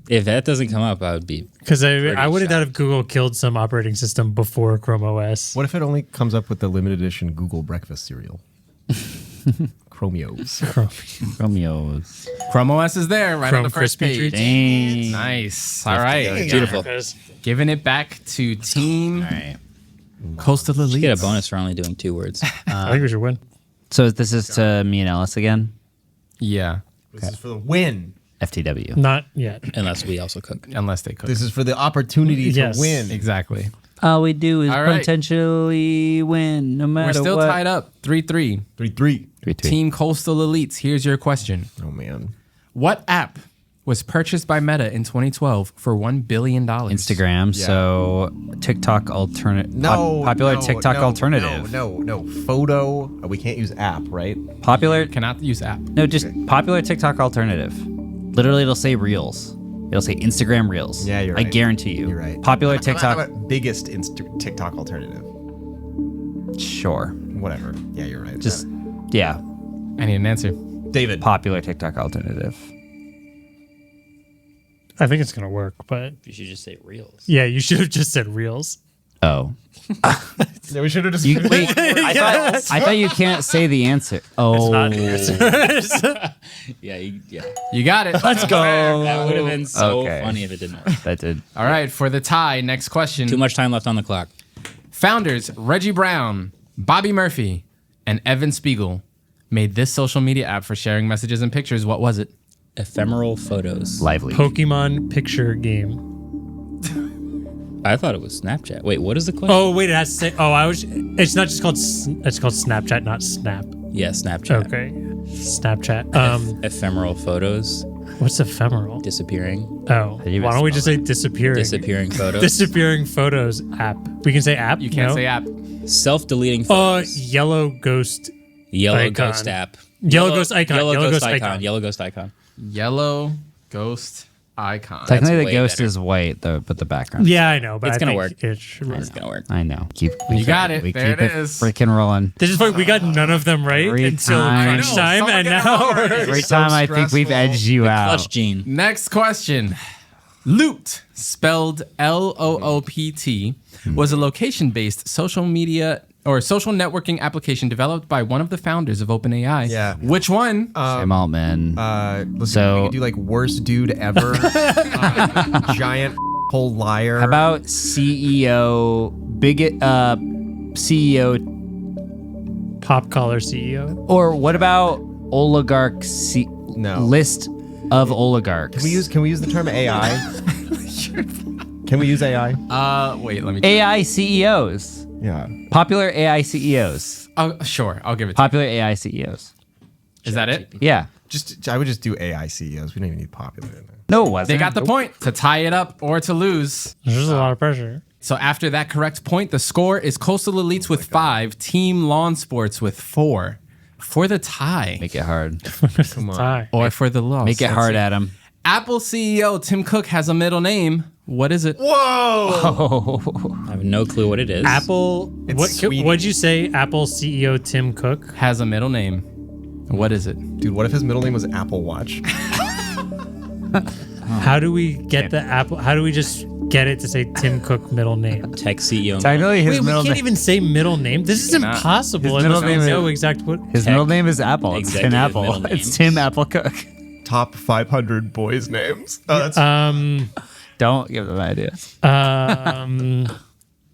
If that doesn't come up, I would be. Because I would have shocked. thought if Google killed some operating system before Chrome OS. What if it only comes up with the limited edition Google breakfast cereal? Chromios. Romeo's. Chrome OS is there right on Chrome the first Crispy page. Treats. Dang. Nice. All right. Beautiful. Giving it back to Team All right. Coastal Elites. Get a bonus for only doing 2 words. I think we should win. So this is to me and Ellis again? Yeah, This is for the win. FTW. Not yet. Unless we also cook. unless they cook. This is for the opportunity Yes. to win. Exactly. All we do is All right. potentially win no matter We're still what. tied up 3-3. 3-3. 3-3. Team Coastal Elites, here's your question. Oh, man. What app was purchased by Meta in 2012 for $1 billion? Instagram. Yeah. So TikTok alternative. No. popular no, TikTok no, alternative. No. Photo. We can't use app, right? Popular. Cannot use app. No, just popular TikTok alternative. Literally, it'll say Reels. It'll say Instagram Reels. Yeah, you're I right. guarantee you. You're right. Popular How TikTok. about biggest TikTok alternative? Sure. Whatever. Yeah, you're right. Just yeah. I need an answer. David. Popular TikTok alternative. I think it's going to work, but You should just say Reels. yeah, you should have just said Reels. Oh. Yeah, we should have just. You, wait, I thought you can't say the answer. Oh. Yeah. You got it. Let's go. That would have been so Okay. funny if it didn't work. That did. All right, for the tie, next question. Too much time left on the clock. Founders Reggie Brown, Bobby Murphy, and Evan Spiegel made this social media app for sharing messages and pictures. What was it? Ephemeral photos. Lively. Pokemon picture game. I thought it was Snapchat. Wait, what is the question? Oh wait, it has to say. Oh, it's not just called. It's called Snapchat, not Snap. Yeah, Snapchat. Okay, Snapchat. Ephemeral photos What's ephemeral? disappearing. Oh, do you why don't we just say disappearing? Disappearing photos. Disappearing photos app. We can say app. You can't No? say app. Self-deleting photos. Yellow ghost. Yellow icon. ghost app. Yellow ghost icon. Yellow Yellow ghost ghost icon. icon. Yellow ghost icon. Yellow ghost icon. Technically, the way ghost better. is white, though, but the background. Yeah, I know, but It's I gonna think work. It should work. It's gonna work. I know. You got it. We There keep it it is. freaking rolling. This is funny. We got none of them right Every until time. crunch I know, time, someone and get it now all right. we're- Every so time I think we've stressful. edged you out. Clutch gene. Next question. Loot, spelled LOOPT, was a location-based social media or social networking application developed by one of the founders of OpenAI. Yeah. Which one? Same Altman. Listen, So- we could do like worst dude ever, giant whole liar. How about CEO, CEO, pop collar CEO. or what about oligarch No. list of oligarchs? Can we use the term AI? Can we use AI? Wait, let me. AI CEOs. Yeah. Popular AI CEOs. Oh, sure, I'll give it to Popular AI CEOs. you. Is that it? Yeah. I would just do AI CEOs. We don't even need popular in there. No, it wasn't. They got the point to tie it up or to lose. There's a lot of pressure. So after that correct point, the score is Coastal Elites with 5, Team Lawn Sports with 4. For the tie. Make it hard. Come on. Tie. Or for the loss. Make it Let's hard, see. Adam. Apple CEO Tim Cook has a middle name. What is it? Whoa! I have no clue what it is. Apple. It's Swedish. What'd you say? Apple CEO Tim Cook. Has a middle name. What is it? Dude, what if his middle name was Apple Watch? How do we get the Apple? How do we just get it to say Tim Cook middle name? Tech CEO. Technically, his Wait, we middle can't name. even say middle name. This is cannot. impossible. His middle unless we name is- know exact what. His middle name is Apple. It's Tim Executive Apple. middle It's names. Tim Apple Cook. Top 500 boys' names. Oh, that's Don't give them ideas.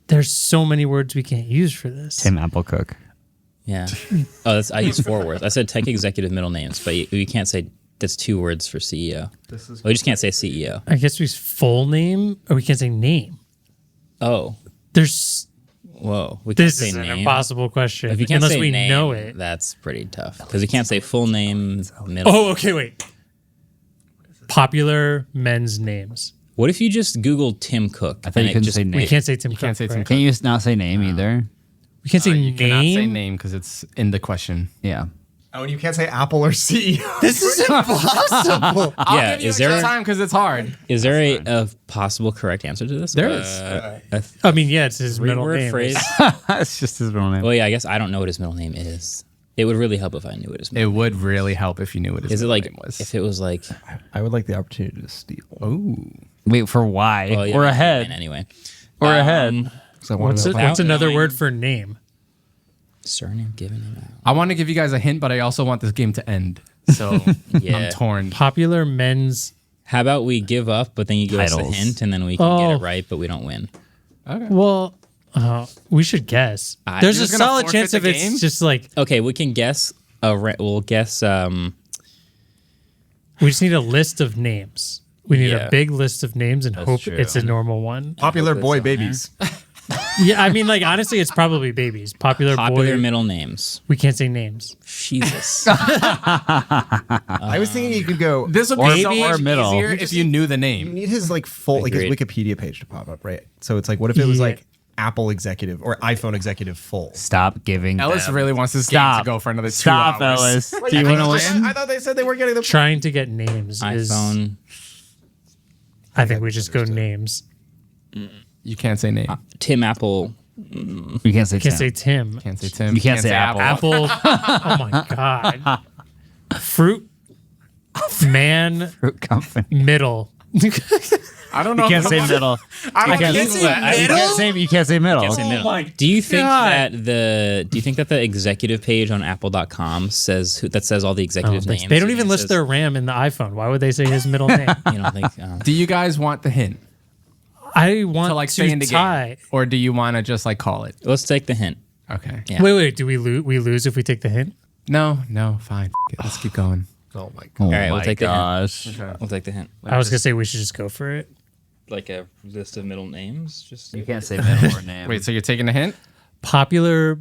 There's so many words we can't use for this. Tim Apple Cook. Yeah. Oh, I used 4 words. I said tech executive middle names, but you can't say that's 2 words for CEO. We just can't say CEO. I guess we use full name, or we can't say name. Oh, There's. whoa. We can't This say is an name. impossible question. If you can't unless say we name, know it. that's pretty tough because you can't say full name, middle. Oh, okay, wait. Popular men's names. What if you just Googled Tim Cook? I thought you and it couldn't just- say name. We can't say Tim Cook. can't say Tim right? Cook. Can't you not say name either? We can't say You cannot say name. name because it's in the question. Yeah. oh, and you can't say Apple or CEO. This is impossible. I'll Yeah, give you is extra there- time because it's hard. Is there a possible correct answer to this? There is. I mean, yeah, it's his middle Three-word name. phrase. It's just his middle name. Well, yeah, I guess I don't know what his middle name is. It would really help if I knew what his It middle would really help if you knew what his Is it middle like name was. if it was like I would like the opportunity to steal. Wait, for why? oh, yeah, Or fine, ahead. anyway. Or ahead. What's another word for name? Surname given him out. I want to give you guys a hint, but I also want this game to end. So Yeah. I'm torn. Popular men's. How about we give up, but then you give us Titles. a hint, and then we can get Oh. it right, but we don't win. Well, we should guess. There's You're a just gonna solid forfeit chance the of it's game? just like Okay, we can guess. We'll guess. we just need a list of names. We need Yeah. a big list of names and hope true. it's a normal one. Popular boy babies. Yeah, I mean, like honestly, it's probably babies. Popular popular boy. middle names. We can't say names. Jesus. I was thinking you could go. This would Or be so maybe- much or middle. easier You if just you knew the You name. need his like full like his Agreed. Wikipedia page to pop up, right? So it's like, what if it was Yeah. like Apple executive or iPhone executive full? Stop giving Ellis them. really wants this game Stop. to go for another 2 Stop, hours. Ellis. Do you want to win? I thought they said they were getting the. Trying to get names is. iPhone. I think we just go names. You can't say name. Tim Apple. You can't say Can't Tim. say Tim. Can't say Tim. You can't say Apple. Apple. Oh my god. Fruit. Man. Fruit company. Middle. I don't know. You can't say middle. I You can't can't say say middle. You can't say middle. Say middle. my Do you think God. that the executive page on Apple.com says all the executive names? They don't and even it list says- their RAM in the iPhone. Why would they say his middle name? You don't think? Do you guys want the hint I want to to like stay in the tie. game, or do you want to just like call it? Let's take the hint. Okay. Yeah. Wait. Do we lose? We lose if we take the hint? No, fine. F- it. Let's keep going. Oh my god! Oh All right, we'll my take the hint. gosh. We'll take the hint. I was gonna say we should just go for it. like a list of middle names? Just You can't say middle or name. Wait, so you're taking a hint? Popular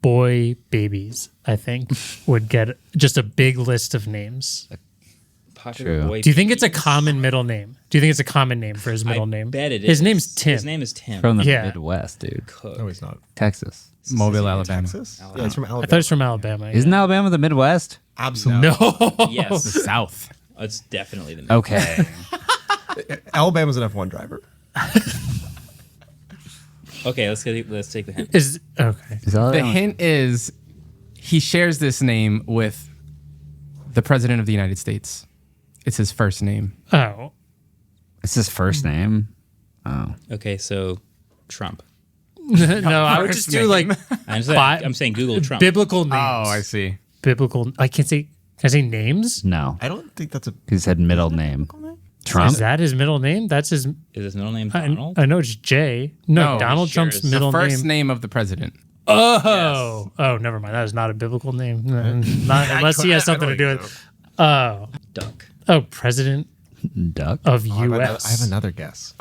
boy babies, I think, would get just a big list of names. popular True. boy. Do you think it's a common middle name? Do you think it's a common name for his middle name? Bet it is. His name's Tim. His name is Tim. From the Yeah. Midwest, dude. Cook. No, he's not. Texas. Mobile, Alabama. Texas? Yeah, he's from Alabama. I thought it was from Alabama. Isn't Alabama the Midwest? Absolutely. No. Yes, The South. it's definitely the. Okay. Alabama's an F1 driver. Okay, let's take the hint. Is okay. Is The Alabama- hint is he shares this name with the President of the United States. It's his first name. Oh. It's his first name. Oh. Okay, so Trump. No, I would just do like I'm saying Google Trump. biblical names. Oh, I see. Biblical. I can't say. Can I say names? No. I don't think that's a. He said middle name. Trump? Is that his middle name? That's his. Is his middle name Donald? I know it's J. No, Donald sure Trump's is. The middle first name. name of the president. Oh, oh, never mind. That is not a biblical name. Not unless he has something to do with. Oh, Duck. President Duck? of I have U.S. another guess.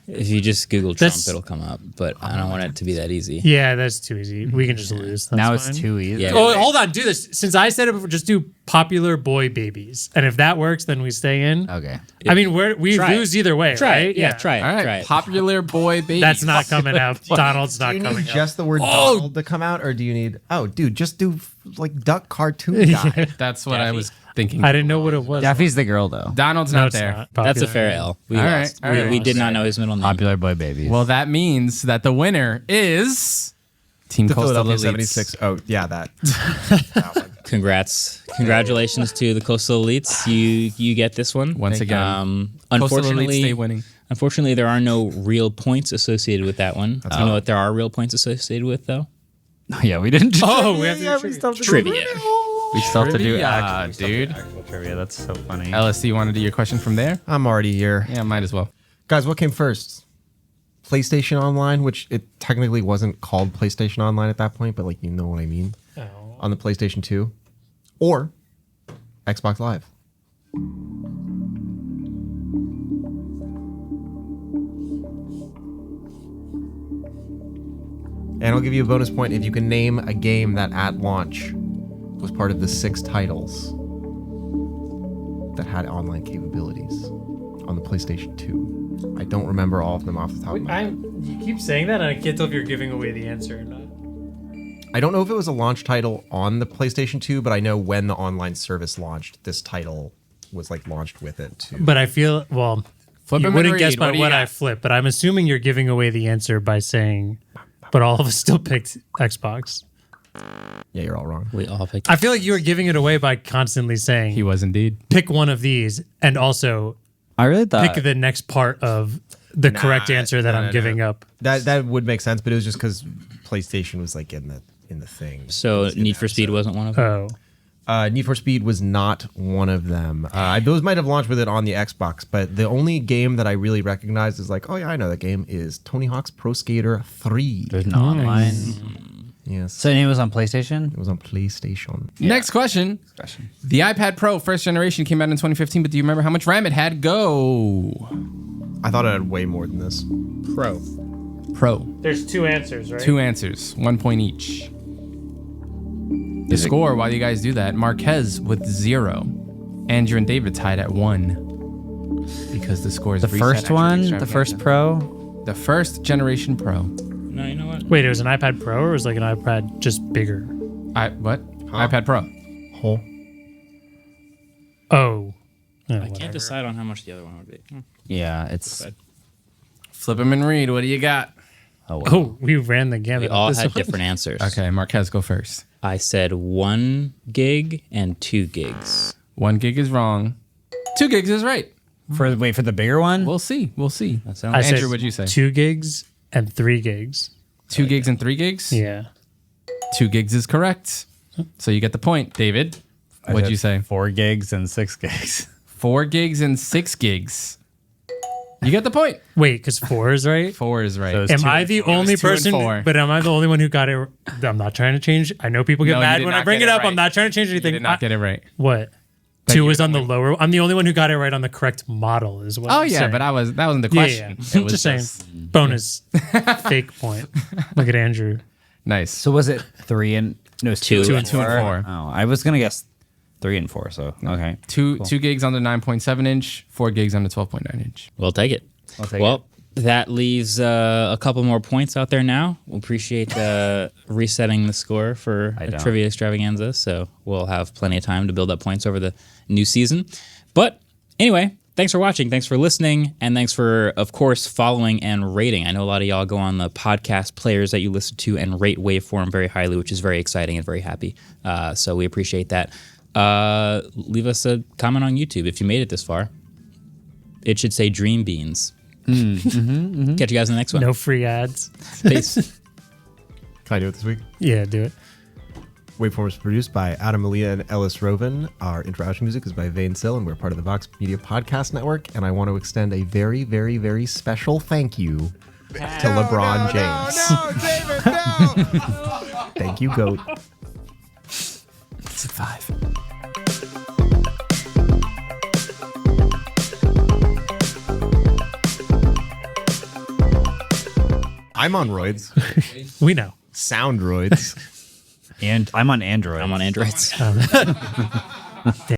If you just Google Trump, That's- it'll come up. But I don't want it to be that easy. Yeah, that's too easy. We can just lose. That's Now fine. it's too easy. Yeah. Oh, hold on. Do this. Since I said it before, just do popular boy babies. And if that works, then we stay in. Okay. I mean, we Try it. lose either way, Try right? it. Yeah, try it. All right. Try it. Popular boy baby. That's not coming out. Donald's Do not you coming need out. just the word Donald to come out, or do you need? Oh, dude, just do like duck cartoon guy. That's what I Daffy. was thinking. I didn't know what it was. Daffy's the girl, though. Donald's No, not it's there. not. That's a Popular. fair L. We All right, lost. all right. We did not know his middle name. Popular boy babies. Well, that means that the winner is Team The Coastal Philadelphia Elites. 76. Oh, yeah, that. Congratulations to the Coastal Elites. You get this one Once again. Coastal Elites Unfortunately, stay winning. Unfortunately, there are no real points associated with that one. You know what there are real points associated with though? yeah, we didn't. Oh, we have to Trivia. we still have to do Trivia, actual, dude. actual trivia. That's so funny. LSD, you want to do your question from there? I'm already here. Yeah, might as well. Guys, what came first? PlayStation Online, which it technically wasn't called PlayStation Online at that point, but like you know what I mean. Oh. On the PlayStation 2, or Xbox Live. And I'll give you a bonus point if you can name a game that at launch was part of the 6 titles that had online capabilities on the PlayStation 2. I don't remember all of them off the top of my head. You keep saying that, and I can't tell if you're giving away the answer or not. I don't know if it was a launch title on the PlayStation 2, but I know when the online service launched, this title was like launched with it too. But I feel Flip you him and wouldn't read. guess by What do you what got? I flip, but I'm assuming you're giving away the answer by saying, but all of us still picked Xbox. Yeah, you're all wrong. We all picked. I feel like you were giving it away by constantly saying, He was indeed. pick one of these, and also I really thought. pick the next part of the correct answer that I'm giving up. That would make sense, but it was just because PlayStation was like in the thing. So Need for Speed wasn't one of them. Oh, Need for Speed was not one of them. Those might have launched with it on the Xbox, but the only game that I really recognized is like, oh yeah, I know that game is Tony Hawk's Pro Skater 3. There's no online. Yes, So it was on PlayStation? it was on PlayStation. Next question. The iPad Pro first generation came out in 2015, but do you remember how much RAM it had? Go. I thought it had way more than this. Pro. there's 2 answers, right? 2 answers, 1 point each. The score, while you guys do that, Marques with 0. Andrew and David tied at 1. Because the score is The reset first after one? The extravaganza. first Pro? The first generation Pro. No, you know what? Wait, it was an iPad Pro, or was it like an iPad just bigger? What? iPad Pro. Whole. Oh. I can't decide on how much the other one would be. Yeah, it's. Decide. Flip them and read. What do you got? Oh, wow. Oh, we ran the We gamut. all on this had one. different answers. Okay, Marques, go first. I said 1 gig and 2 gigs. 1 gig is wrong. 2 gigs is right. For the bigger one? We'll see. We'll see. That I sounds. said Andrew, what'd you say? 2 gigs and 3 gigs. 2 gigs and 3 gigs? Yeah. 2 gigs is correct. So you get the point. David, what'd you say? 4 gigs and 6 gigs. 4 gigs and 6 gigs. You get the point. Wait, because 4 is right? 4 is right. So it's Am 2 I and the 4. only 2 and person? 4. But am I the only one who got it? I'm not trying to change. I know people get No, you mad did when I not bring get it it up. right. I'm not trying to change You anything. did not get it right. What? 2 was on the lower. I'm the only one who got it right on the correct model as well. Oh yeah, but that wasn't the question. Yeah. It was Just saying. Bonus fake point. Look at Andrew. nice. So was it 3 and no? It's 2 2 and 4. Oh, I was gonna guess 3 and 4. So okay, 2 gigs on the 9.7 inch, 4 gigs on the 12.9 inch. We'll take it. I'll take Well, that leaves a couple more points out there now. We appreciate resetting the score for a trivia extravaganza, so we'll have plenty of time to build up points over the new season. But anyway, thanks for watching, thanks for listening, and thanks for, of course, following and rating. I know a lot of y'all go on the podcast players that you listen to and rate Waveform very highly, which is very exciting and very happy. So we appreciate that. Leave us a comment on YouTube if you made it this far. It should say Dream Beans. Catch you guys in the next one. No free ads. Peace. Can I do it this week? Yeah, do it. Waveform is produced by Adam Malia and Ellis Roven. Our intro outro music is by Vane Sill, and we're part of the Vox Media Podcast Network. And I want to extend a very, very, very special thank you to LeBron James. No, David, no! Thank you, GOAT. It's a 5. I'm on roids. We know. Sound roids. and I'm on Android. I'm on Androids.